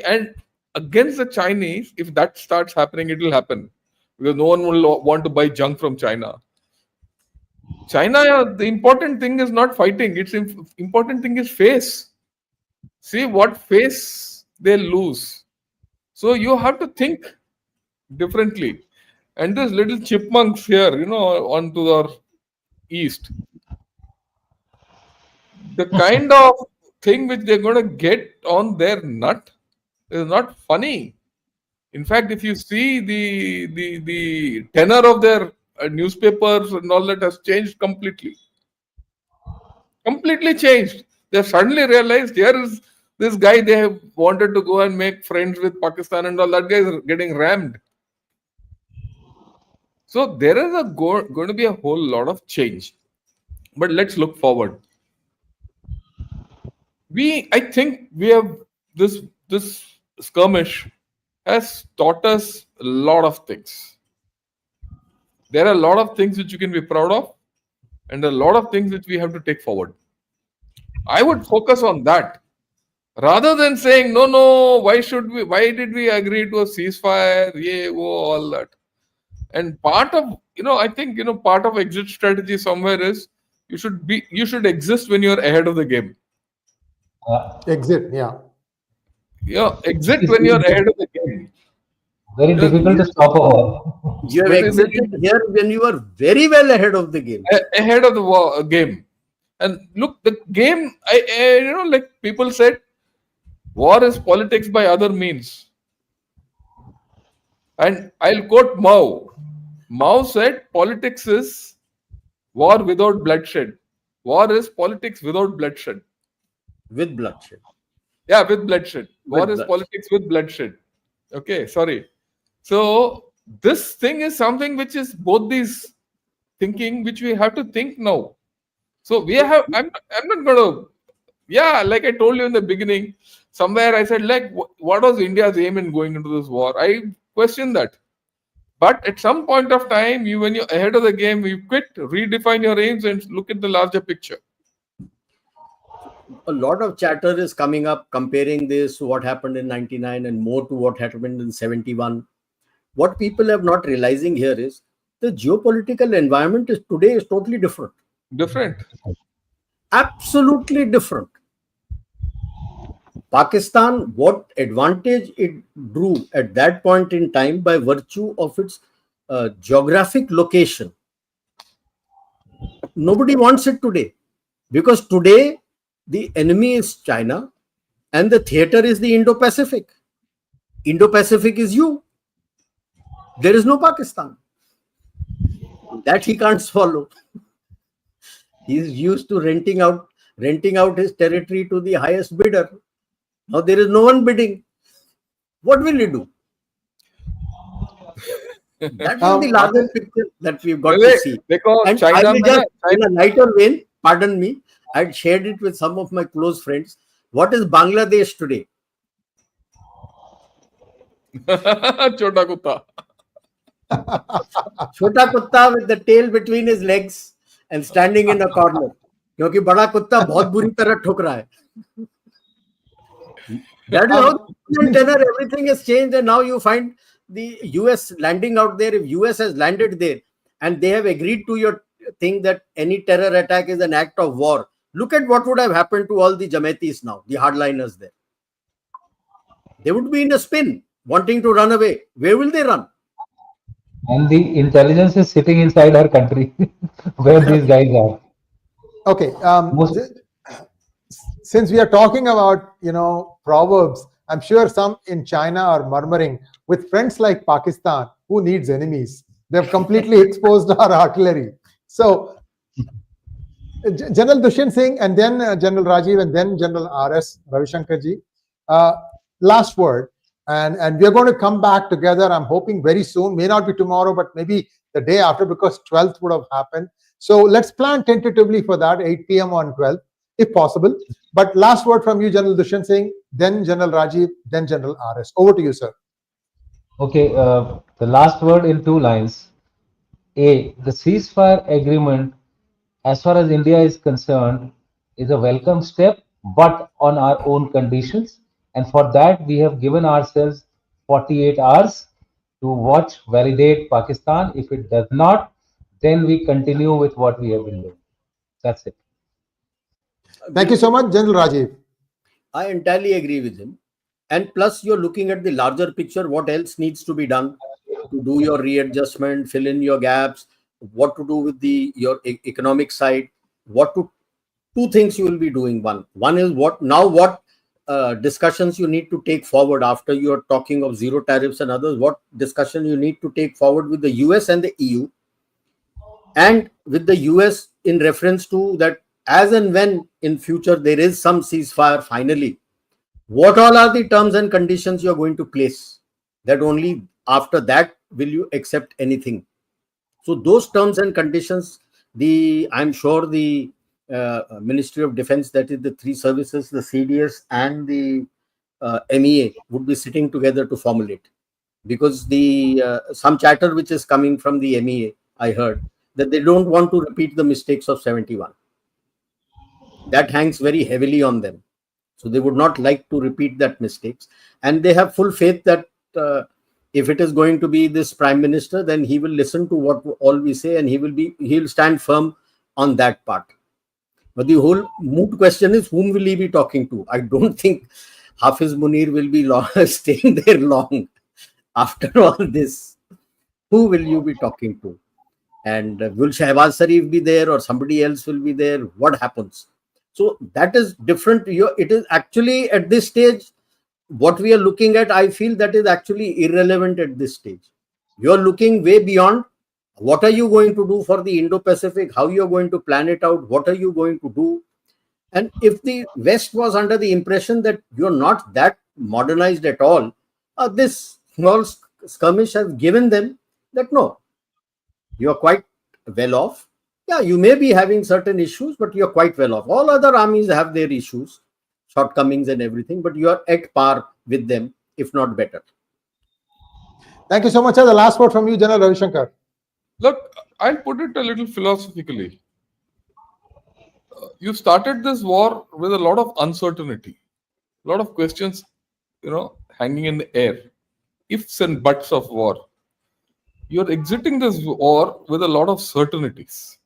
and against the Chinese, if that starts happening, it will happen. Because no one will want to buy junk from China. China, the important thing is not fighting. It's important thing is face. See what face they lose. So you have to think differently. And there's little chipmunks here, onto our east. The kind of thing which they're going to get on their nut is not funny. In fact, if you see the tenor of their newspapers and all that has changed completely. Completely changed. They suddenly realized here is this guy they have wanted to go and make friends with Pakistan and all that guy is getting rammed. So there is going to be a whole lot of change. But let's look forward. I think we have this skirmish has taught us a lot of things. There are a lot of things which you can be proud of, and a lot of things which we have to take forward. I would focus on that rather than saying no. Why did we agree to a ceasefire? Yeah, all that. And part of I think part of exit strategy somewhere is you should exist when you're ahead of the game. Exit, yeah. Exit It's when you're ahead of the game. very You know, difficult to stop a war. You have It is- exited here when you are very well ahead of the game. ahead of the game. And look, the game, like people said, war is politics by other means. And I'll quote Mao. Mao said, politics is war without bloodshed. War is politics without bloodshed. With bloodshed. Yeah, with bloodshed. War With is bloodshed. politics with bloodshed. Okay, sorry. So this thing is something which is both these thinking which we have to think now. So we have. I'm not gonna. Yeah, like I told you in the beginning, somewhere I said like, what was India's aim in going into this war? I question that. But at some point of time, when you're ahead of the game, you quit, redefine your aims, and look at the larger picture. A lot of chatter is coming up comparing this to what happened in 99 and more to what happened in 71. What people have not realizing here is the geopolitical environment today is totally different. Different. Absolutely different. Pakistan, what advantage it drew at that point in time by virtue of its geographic location. Nobody wants it today, because today the enemy is China and the theater is the Indo-Pacific. Indo-Pacific is you. There is no Pakistan. That he can't swallow. He's used to renting out his territory to the highest bidder. Now there is no one bidding. What will he do? That is the larger picture that we've got to see. Because And I will just, in a lighter vein, pardon me, I'd shared it with some of my close friends. What is Bangladesh today? Chota kutta. Chota kutta with the tail between his legs and standing in a corner. क्योंकि बड़ा कुत्ता बहुत बुरी तरह ठुक रहा है. That is how tenor, everything has changed, and now you find the US landing out there. If US has landed there and they have agreed to your thing that any terror attack is an act of war, look at what would have happened to all the Jamaitis now, the hardliners there. They would be in a spin, wanting to run away. Where will they run? And the intelligence is sitting inside our country, where these guys are. Okay. Most- Since we are talking about, proverbs, I'm sure some in China are murmuring, with friends like Pakistan, who needs enemies? They've completely exposed our artillery. So, General Dushyant Singh, and then General Rajiv, and then General R.S. Ravishankarji. Last word. And we are going to come back together, I'm hoping very soon. May not be tomorrow, but maybe the day after, because 12th would have happened. So let's plan tentatively for that, 8 p.m. on 12th, if possible. But last word from you, General Dushyant Singh, then General Rajiv, then General R.S. Over to you, sir. Okay, the last word in 2 lines. A, the ceasefire agreement, as far as India is concerned, is a welcome step, but on our own conditions. And for that, we have given ourselves 48 hours to watch, validate Pakistan. If it does not, then we continue with what we have been doing. That's it. Thank you so much, General Rajiv. I entirely agree with him. And plus, you're looking at the larger picture, what else needs to be done to do your readjustment, fill in your gaps, what to do with your economic side, two things you will be doing. One is what discussions you need to take forward after you're talking of zero tariffs and others, what discussion you need to take forward with the US and the EU, and with the US in reference to that as and when in future there is some ceasefire finally, what all are the terms and conditions you're going to place, that only after that will you accept anything. So those terms and conditions, I'm sure the Ministry of Defense, that is the three services, the CDS and the MEA, would be sitting together to formulate. Because the some chatter which is coming from the MEA, I heard that they don't want to repeat the mistakes of 71. That hangs very heavily on them. So they would not like to repeat that mistakes. And they have full faith that if it is going to be this prime minister, then he will listen to what all we say, and he'll stand firm on that part. But the whole moot question is, whom will he be talking to? I don't think Hafiz Munir will be staying there long after all this. Who will you be talking to? And will Shehbaz Sharif be there, or somebody else will be there? What happens? So that is different. It is actually at this stage, what we are looking at, I feel that is actually irrelevant at this stage. You are looking way beyond. What are you going to do for the Indo-Pacific? How you are going to plan it out? What are you going to do? And if the West was under the impression that you're not that modernized at all, this small skirmish has given them that no, you're quite well off. Yeah, you may be having certain issues, but you're quite well off. All other armies have their issues, shortcomings and everything, but you are at par with them, if not better. Thank you so much, sir. The last word from you, General Ravi Shankar. Look, I'll put it a little philosophically. You started this war with a lot of uncertainty, a lot of questions, hanging in the air, ifs and buts of war. You're exiting this war with a lot of certainties.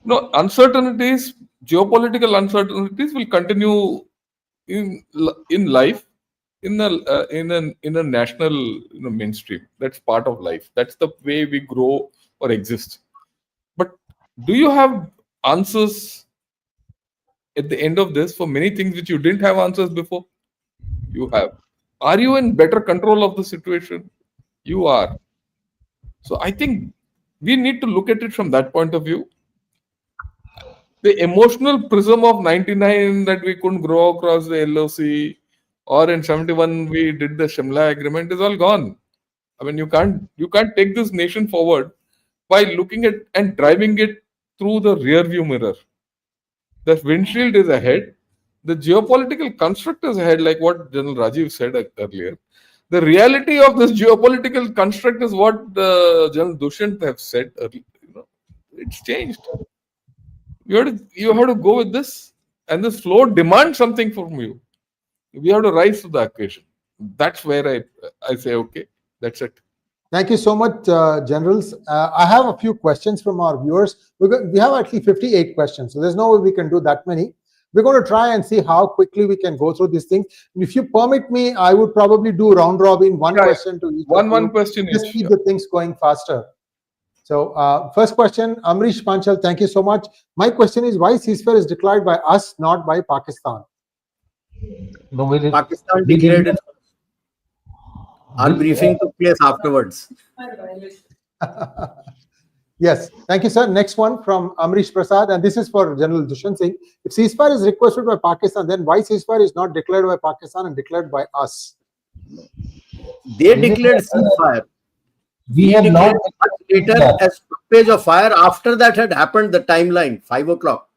No, uncertainties, geopolitical uncertainties will continue in life, in a national mainstream. That's part of life. That's the way we grow or exist. But do you have answers at the end of this for many things which you didn't have answers before? You have. Are you in better control of the situation? You are. So I think we need to look at it from that point of view. The emotional prism of 99 that we couldn't grow across the LOC, or in 71 we did the Shimla agreement, is all gone. I mean, you can't take this nation forward by looking at and driving it through the rear view mirror. The windshield is ahead. The geopolitical construct is ahead, like what General Rajiv said earlier. The reality of this geopolitical construct is what General Dushyant have said earlier. It's changed. You have to go with this, and this flow demands something from you. We have to rise to the occasion. That's where I say, okay, that's it. Thank you so much, generals. I have a few questions from our viewers. We have actually 58 questions, so there's no way we can do that many. We're going to try and see how quickly we can go through these things. If you permit me, I would probably do round robin, one question to each. One question just keep the things going faster. So first question, Amrish Panchal, thank you so much. My question is, why ceasefire is declared by us, not by Pakistan? No, Pakistan declared it. Our briefing took place afterwards. Yes, thank you, sir. Next one from Amrish Prasad, and this is for General Dushyant Singh. If ceasefire is requested by Pakistan, then why ceasefire is not declared by Pakistan and declared by us? They declared ceasefire. We have not later a stoppage of fire. After that had happened, the timeline 5 o'clock.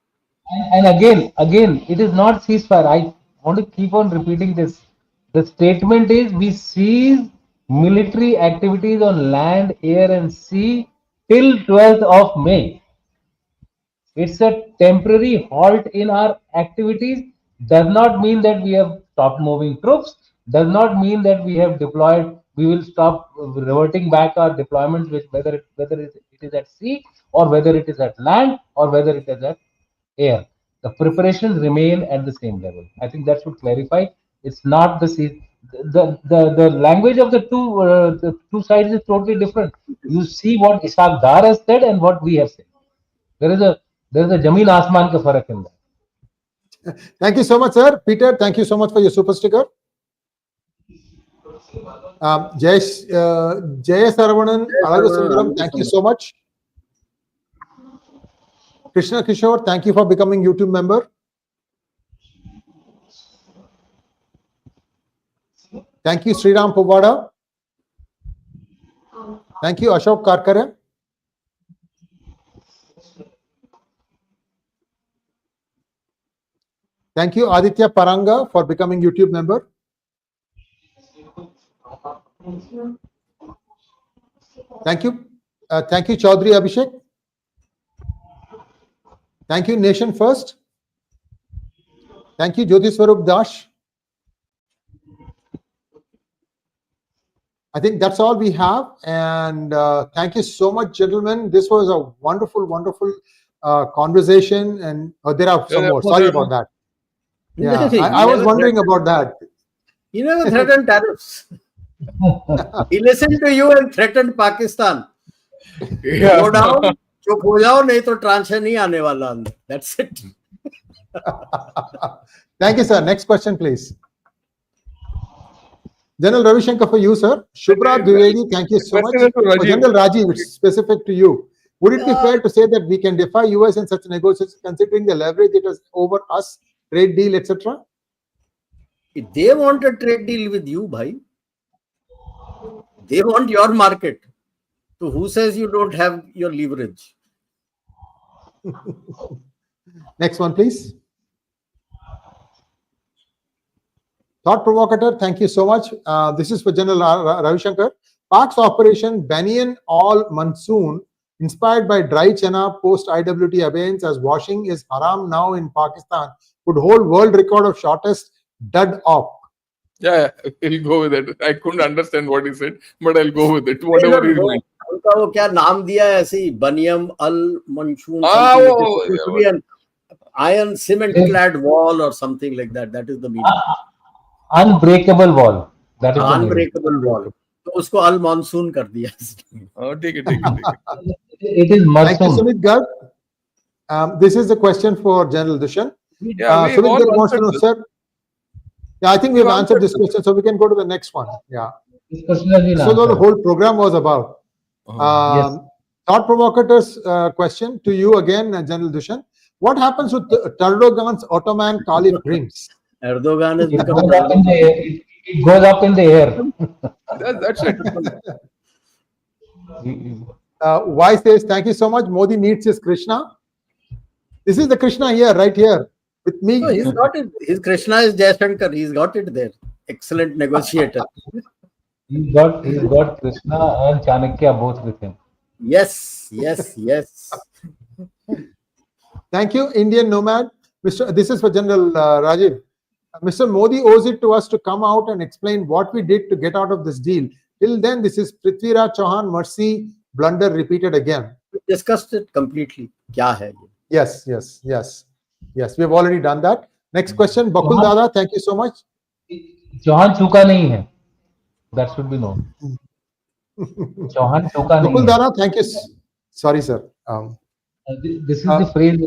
And again, it is not ceasefire. I want to keep on repeating this. The statement is, we cease military activities on land, air, and sea till 12th of May. It's a temporary halt in our activities. Does not mean that we have stopped moving troops. Does not mean that we have deployed. We will stop reverting back our deployments, whether it is at sea, or whether it is at land, or whether it is at air. The preparations remain at the same level. I think that should clarify. It's not the language of the two sides is totally different. You see what Ishaq Dar has said and what we have said. There is a Jameen Asman ka farak in that. Thank you so much, sir. Peter, thank you so much for your super sticker. Jay Saravanan, Alagosundaram, thank you so much. Krishna Kishore, thank you for becoming YouTube member. Thank you, Sriram Puvada. Thank you, Ashok Karkare. Thank you, Aditya Paranga, for becoming YouTube member. Thank you. Thank you, Chaudhry Abhishek. Thank you, Nation First. Thank you, Jyoti Swarup Dash. I think that's all we have. And thank you so much, gentlemen. This was a wonderful, wonderful conversation. And there are some more. Sorry about that. Yeah, I was wondering about that. He never threatened tariffs. He listened to you and threatened Pakistan. Go down, चुप हो जाओ, नहीं तो transfer नहीं आने वाला अंदर. That's it. Thank you, sir. Next question, please. General Ravi Shankar, for you, sir. Shubhra Dwivedi, thank you so much. For General Rajiv, it's specific to you. Would it be fair to say that we can defy US in such negotiations, considering the leverage it has over us, trade deal, etc.? If they want a trade deal with you, bhai, they want your market. So who says you don't have your leverage? Next one, please. Thought provocateur, thank you so much. This is for General Ravi Shankar. Pak's operation Banyan All Monsoon, inspired by dry China post IWT abeyance as washing is haram now in Pakistan, would hold world record of shortest dud op. Yeah, I'll go with it. I couldn't understand what he said, but I'll go with it. Whatever he meant. उनका वो क्या नाम दिया है ऐसे ही बनियम अल मंशून iron cement clad wall or something like that. That is the meaning. Unbreakable wall. That is unbreakable wall. तो उसको अल monsoon कर दिया. ठीक है. It is monsoon. Thank you, Sumit Garg. This is the question for General Dushan. Yeah, Sumit Garg wants to know, sir. Yeah, I think we've answered this question, so we can go to the next one. Yeah. So the whole program was about. Yes. Thought provocator's question to you again, General Dushan. What happens with Erdogan's Ottoman Caliph dreams? Erdogan is it goes up in the air. That's it. Y says, thank you so much. Modi meets his Krishna. This is the Krishna here, right here, with me. No, he's got it. His Krishna is Jaishankar. He's got it there. Excellent negotiator. He's got Krishna and Chanakya both with him. Yes. Thank you, Indian Nomad. This is for General Rajiv. Mr. Modi owes it to us to come out and explain what we did to get out of this deal. Till then, this is Prithviraj Chauhan mercy blunder repeated again. We discussed it completely. Kya hai ye? Yes. We have already done that. Next question, Bakul Dada. Thank you so much. Chauhan chuka nahi hai. That should be known. Chauhan chuka nahi hai. Bakul Dada, thank you. Sorry, sir. This is the phrase.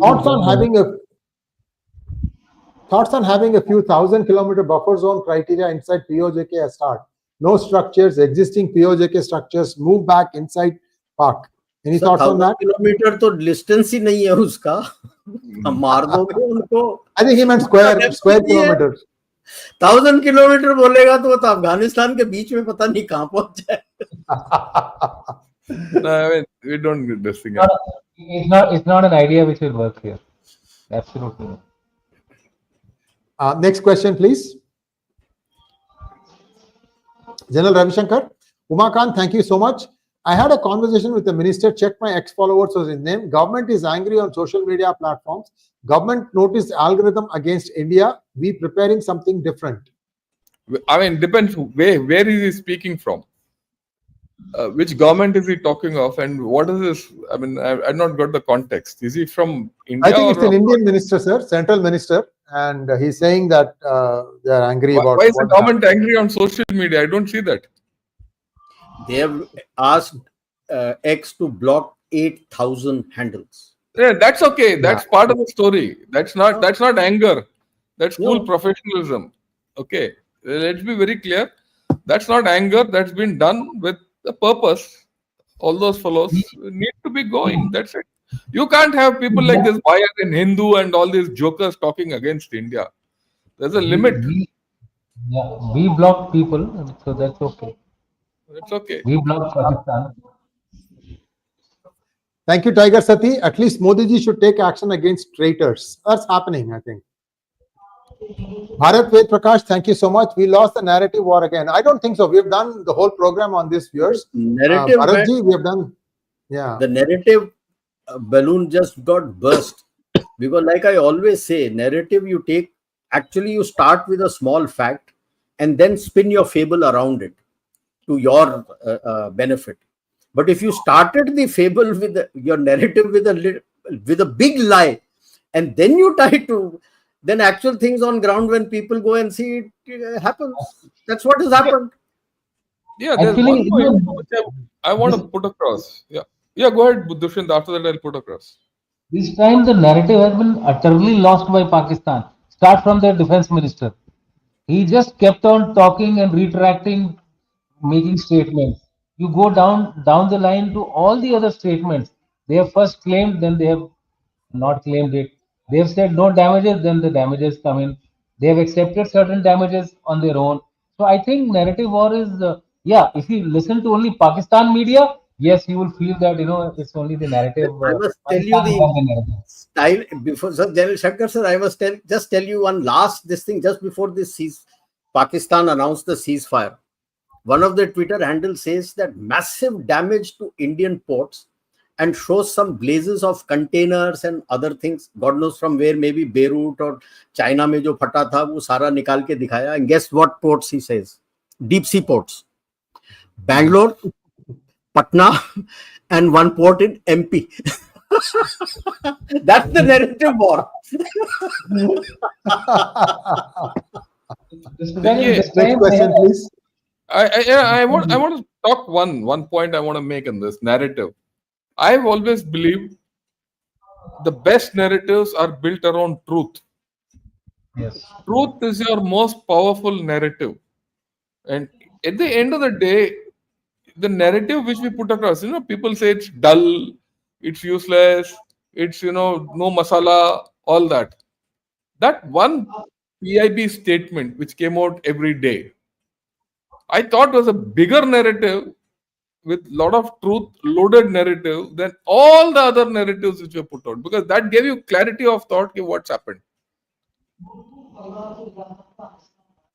Thoughts on having a few 1,000-kilometer buffer zone criteria inside POJK as start. No structures, existing POJK structures, move back inside park. Any thoughts on that? Kilometre तो distance ही नहीं है उसका. हम मार दोगे उनको. I think he meant square kilometers. 1,000 kilometre बोलेगा तो अफगानिस्तान के बीच में पता नहीं कहाँ पहुंच जाए. No, I mean, we don't get this thing. It's not an idea which will work here. Absolutely not. Next question, please. General Ravi Shankar. Umakant, thank you so much. I had a conversation with the minister. Check my ex-followers was his name. Government is angry on social media platforms. Government noticed algorithm against India. We preparing something different. I mean, depends where is he speaking from? Which government is he talking of, and what is this? I mean, I've not got the context. Is he from India? I think it's an Indian minister, sir, central minister, and he's saying that they are angry about. Why is the government angry on social media? I don't see that. They have asked X to block 8,000 handles. Yeah, that's okay. That's part of the story. That's not anger. That's cool professionalism. Okay, let's be very clear. That's not anger. That's been done with the purpose. All those fellows need to be going. That's it. You can't have people like this Bayar and Hindu and all these jokers talking against India. There's a limit. We blocked people, so that's okay. It's okay. We blocked Pakistan. Thank you, Tiger Sati. At least Modi ji should take action against traitors. That's happening, I think. Bharat Ved Prakash, thank you so much. We lost the narrative war again. I don't think so. We've done the whole program on this, viewers. Narrative, Bharatji, we have done. Yeah. the narrative balloon just got burst. Because like I always say, narrative you take, actually you start with a small fact and then spin your fable around it to your benefit. But if you started the fable with your narrative with a big lie, and then you try to, then actual things on ground when people go and see it happens. That's what has happened. Yeah, there's Actually, one point which I want to put across. Yeah, go ahead, Dushyant. After that, I'll put across. this time the narrative has been utterly lost by Pakistan. Start from their defense minister. He just kept on talking and retracting, making statements. You go down the line to all the other statements. They have first claimed, then they have not claimed it. They have said no damages, then the damages come in. They have accepted certain damages on their own. So I think narrative war is, yeah. If you listen to only Pakistan media, yes, you will feel that it's only the narrative. I must tell you Pakistan has the narrative. style before, Sir General Shankar sir. I must just tell you one last this thing just before this Pakistan announced the ceasefire. One of the Twitter handles says that massive damage to Indian ports and shows some blazes of containers and other things. God knows from where, maybe Beirut or China mein jo phata tha, wo sara nikal ke dikhaya. And guess what ports he says? Deep sea ports. Bangalore, Patna, and one port in MP. That's the narrative war. Next question, please. I want to talk one point I want to make in this narrative. I've always believed the best narratives are built around truth. Yes. Truth is your most powerful narrative. And at the end of the day, the narrative which we put across, people say it's dull, it's useless, it's, no masala, all that. That one PIB statement which came out every day, I thought was a bigger narrative with lot of truth loaded narrative than all the other narratives which were put out, because that gave you clarity of thought of what's happened.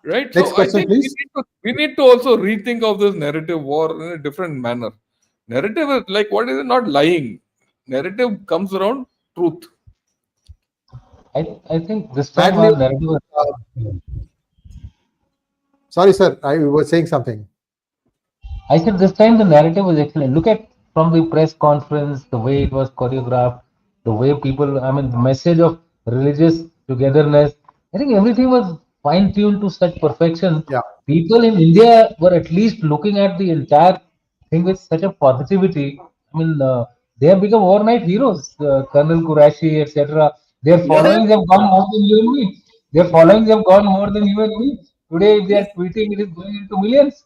Right? Next So question, I think please. we need to also rethink of this narrative war in a different manner. Narrative is like, what is it? Not lying. Narrative comes around truth. I think this time our narrative was, Sorry, sir. I was saying something. I said this time the narrative was excellent. Look at from the press conference, the way it was choreographed, the way people, I mean, the message of religious togetherness. I think everything was fine tuned to such perfection. Yeah. People in India were at least looking at the entire thing with such a positivity. I mean, they have become overnight heroes. Colonel Qurashi, etc. Their followings have gone more than you and me. Their followings have gone more than you and me. Today, if they are tweeting, it is going into millions.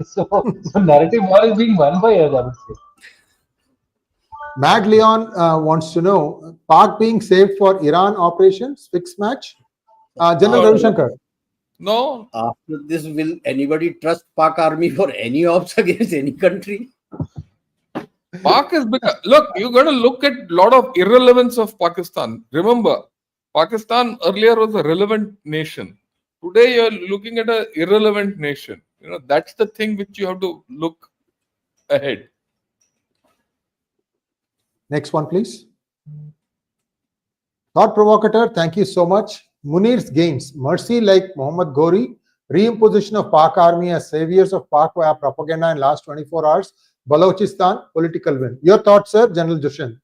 So narrative war is being won by us, I would say. Mad Leon wants to know, Pak being saved for Iran operations, fixed match? General Ravi Shankar. No, After this, will anybody trust Pak army for any ops against any country? Pak is bigger. Look, you're going to look at a lot of irrelevance of Pakistan. Remember, Pakistan earlier was a relevant nation. Today, you're looking at an irrelevant nation. That's the thing which you have to look ahead. Next one, please. Thought provocateur, thank you so much. Munir's gains, mercy like Mohammad Ghori, reimposition of Pak army as saviors of Pak via propaganda in last 24 hours, Balochistan, political win. Your thoughts, sir, General Dushyant?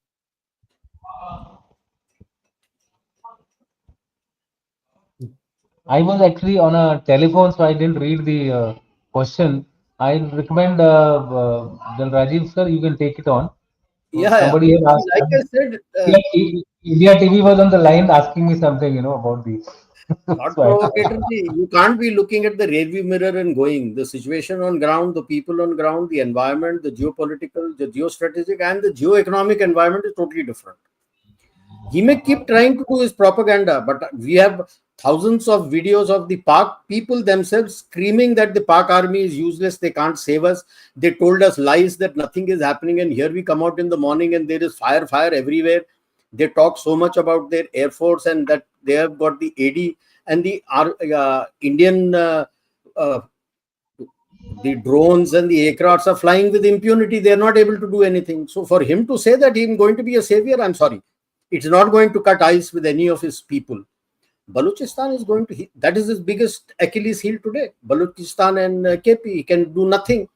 I was actually on a telephone, so I didn't read the question. I recommend General Rajiv sir, you can take it on. Yeah, Somebody has asked. like I said, India TV was on the line asking me something, about the. thought So I- provocator, you can't be looking at the rearview mirror and going. The situation on ground, the people on ground, the environment, the geopolitical, the geostrategic, and the geoeconomic environment is totally different. He may keep trying to do his propaganda, but we have thousands of videos of the Pak people themselves screaming that the Pak army is useless, they can't save us. They told us lies that nothing is happening, and here we come out in the morning and there is fire everywhere. They talk so much about their air force and that they have got the AD and the Indian the drones and the aircrafts are flying with impunity. They are not able to do anything. So for him to say that he is going to be a savior, I'm sorry, it's not going to cut ice with any of his people. Balochistan is going to, that is his biggest Achilles heel today. Balochistan and KP, he can do nothing.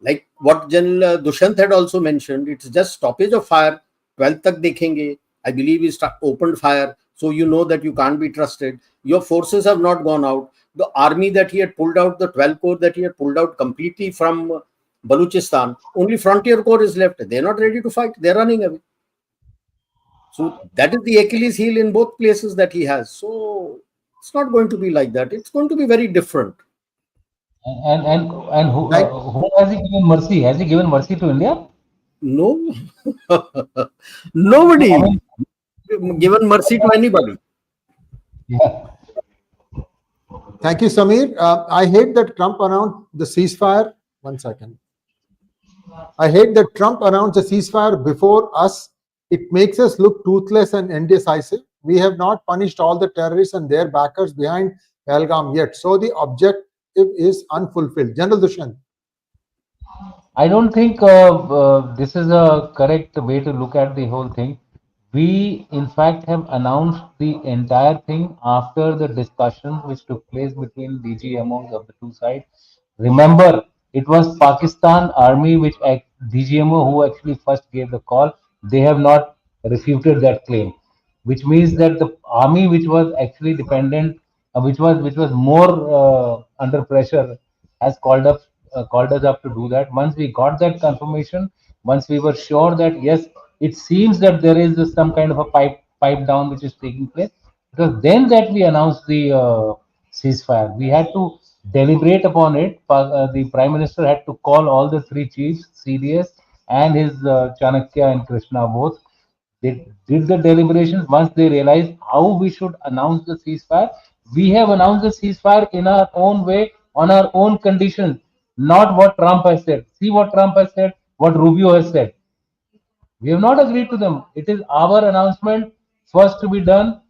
Like what General Dushyant had also mentioned, it's just stoppage of fire. 12th tak dekhenge. I believe he opened fire. So you know that you can't be trusted. Your forces have not gone out. The army that he had pulled out, the 12 corps that he had pulled out completely from Balochistan, only frontier corps is left. They're not ready to fight. They're running away. So that is the Achilles heel in both places that he has. So it's not going to be like that. It's going to be very different. And who has he given mercy? Has he given mercy to India? No. Nobody given mercy to anybody. Yeah. Thank you, Samir. I hate that Trump announced the ceasefire. 1 second. I hate that Trump announced the ceasefire before us. It makes us look toothless and indecisive. We have not punished all the terrorists and their backers behind Pahalgam yet. So the objective is unfulfilled. General Dushyant. I don't think this is a correct way to look at the whole thing. We, in fact, have announced the entire thing after the discussions which took place between DGMOs of the two sides. Remember, it was Pakistan Army which DGMO who actually first gave the call. They have not refuted that claim, which means that the army which was actually dependent, which was more under pressure, has called us up to do that. Once we got that confirmation, once we were sure that yes, it seems that there is some kind of a pipe down which is taking place, because then that we announced the ceasefire. We had to deliberate upon it. The Prime Minister had to call all the three chiefs, CDS and his Chanakya and Krishna both. They did the deliberations. Once they realized how we should announce the ceasefire, we have announced the ceasefire in our own way, on our own conditions, not what Trump has said. See what Trump has said, what Rubio has said. We have not agreed to them. It is our announcement first to be done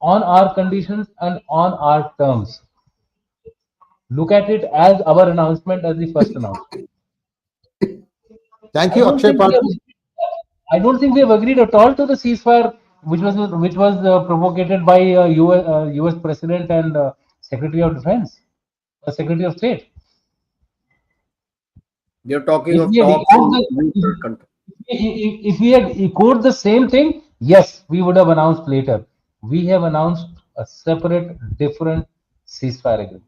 on our conditions and on our terms. Look at it as our announcement, as the first announcement. Thank you, Akshay Patil. I don't think we have agreed at all to the ceasefire, which was provocated by US President and Secretary of Defense, or Secretary of State. They're talking If of we had talks echoed in the- country. if we had echoed the same thing, yes, we would have announced later. We have announced a separate, different ceasefire agreement.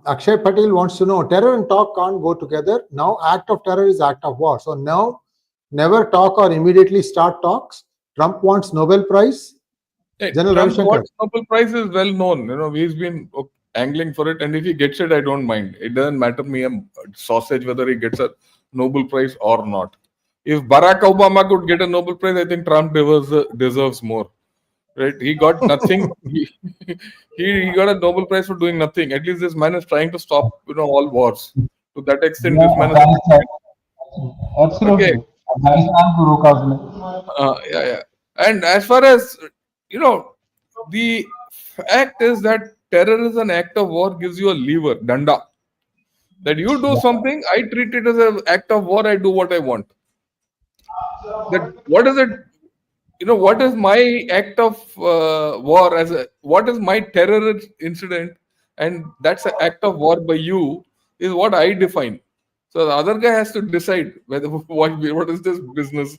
Akshay Patel wants to know, terror and talk can't go together. Now act of terror is act of war. So now never talk or immediately start talks. Trump wants Nobel Prize. Hey, General Trump Ravishankar. wants Nobel Prize is well known. He's been angling for it, and if he gets it, I don't mind. It doesn't matter to me a sausage whether he gets a Nobel Prize or not. If Barack Obama could get a Nobel Prize, I think Trump deserves more. Right? He got nothing. he got a Nobel Prize for doing nothing. At least this man is trying to stop all wars. To that extent, this man is. Absolutely. Okay. Yeah. And as far as the fact is that terror is an act of war, gives you a lever, danda. That you do something, I treat it as an act of war. I do what I want. That what is it? What is my act of war what is my terror incident, and that's an act of war by you is what I define. So the other guy has to decide whether what is this business.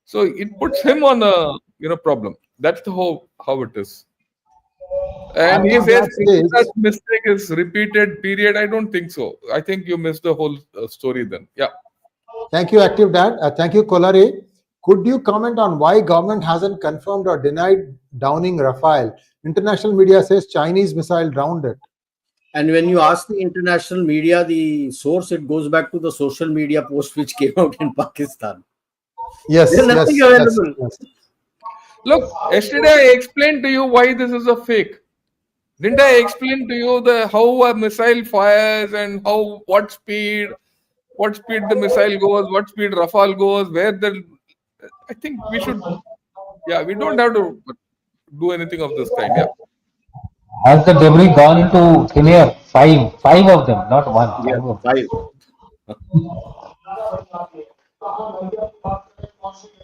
So it puts him on a problem. That's the how it is. And he says that mistake is repeated. Period. I don't think so. I think you missed the whole story then. Yeah. Thank you, Active Dad. Thank you, Kolare. Could you comment on why government hasn't confirmed or denied downing Rafale? International media says Chinese missile drowned it. And when you ask the international media, the source, it goes back to the social media post which came out in Pakistan. Yes, There's nothing available. Yes. Look, yesterday I explained to you why this is a fake. Didn't I explain to you how a missile fires and what speed the missile goes, what speed Rafale goes, where I think we should, we don't have to. do anything of this kind. Yeah. Has the debris gone into thin air? Five of them, not one. Yeah, Five of them.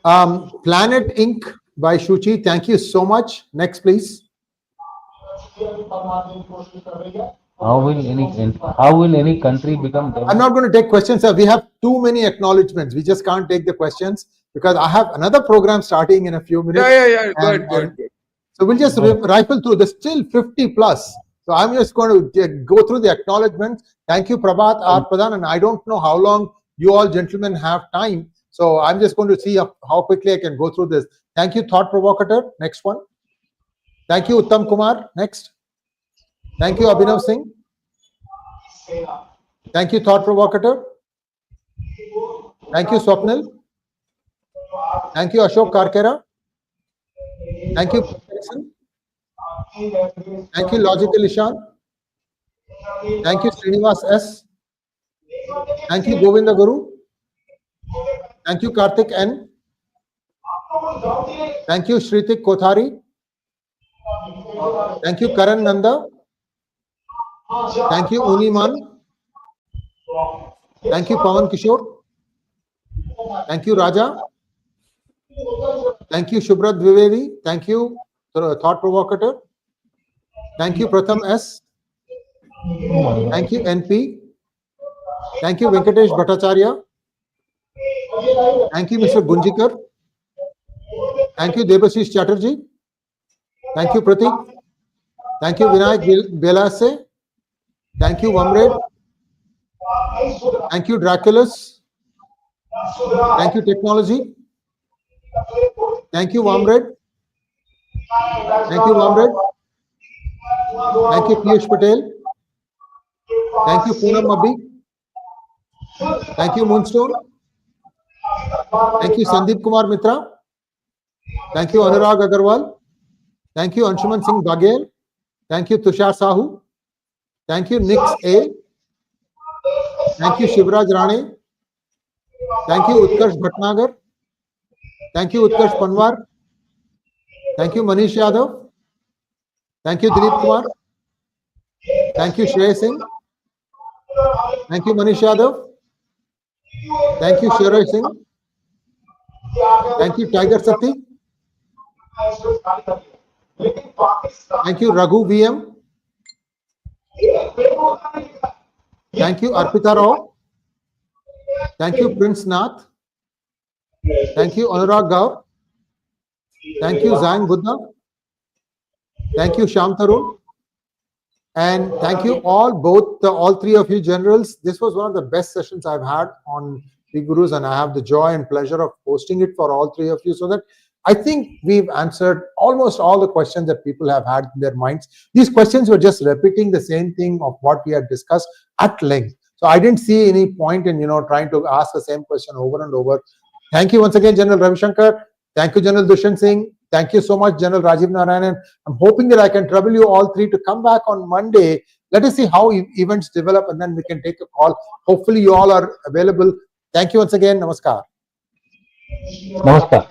five. Planet Inc. by Shuchi. Thank you so much. Next, please. How will any country become I'm not going to take questions, sir. We have too many acknowledgements. We just can't take the questions because I have another program starting in a few minutes. Yeah. Go And- ahead. So we'll just rifle through. There's still 50 plus. So I'm just going to go through the acknowledgements. Thank you, Prabhat R. Pradhan. And I don't know how long you all gentlemen have time. So I'm just going to see how quickly I can go through this. Thank you, Thought Provocateur. Next one. Thank you, Uttam Kumar. Next. Thank you, Abhinav Singh. Thank you, Thought Provocateur. Thank you, Swapnil. Thank you, Ashok Karkera. Thank you, Jackson. Thank you, Logical Ishan. Thank you, Srinivas S. Thank you, Govinda Guru. Thank you, Karthik N. Thank you, Shritik Kothari. Thank you, Karan Nanda. Thank you, Uniman. Thank you, Pawan Kishore. Thank you, Raja. Thank you, Shubhra Dwivedi. Thank you, Thought Provocateur. Thank you, Pratham S. Thank you, NP. Thank you, Venkatesh Bhattacharya. Thank you, Mr. Gunjikar. Thank you, Debashish Chatterjee. Thank you, Pratik. Thank you, Vinayak Belase. Thank you, Vamred. Thank you, Draculus. Thank you, Technology. Thank you, Vamred. Thank you, Vamred. Thank you, Piyush Patel. Thank you, Poonam Abhi. Thank you, Moonstone. Thank you, Sandeep Kumar Mitra. Thank you, Anurag Agarwal. Thank you, Anshuman Singh Baghel. Thank you, Tushar Sahu. Thank you, Nix A. Thank you, Shivraj Rane. Thank you, Utkarsh Bhatnagar. Thank you, Utkarsh Panwar. Thank you, Manish Yadav. Thank you, Dilip Kumar. Thank you, Shrey Singh. Thank you, Manish Yadav. Thank you, Shrey Singh. Thank you, Tiger Sati. Thank you, Raghu VM. Thank you, Arpita Rao. Thank you, Prince Nath. Thank you, Anurag Gaur. Thank you, Zang Buddha. Thank you, Sham Tharun. And thank you all three of you generals. This was one of the best sessions I've had on the Gurus, and I have the joy and pleasure of hosting it for all three of you, so that I think we've answered almost all the questions that people have had in their minds. These questions were just repeating the same thing of what we had discussed at length. So I didn't see any point in trying to ask the same question over and over. Thank you once again, General Ravi Shankar. Thank you, General Dushyant Singh. Thank you so much, General Rajiv Narayanan. I'm hoping that I can trouble you all three to come back on Monday. Let us see how events develop, and then we can take a call. Hopefully you all are available. Thank you once again. Namaskar. Namaskar.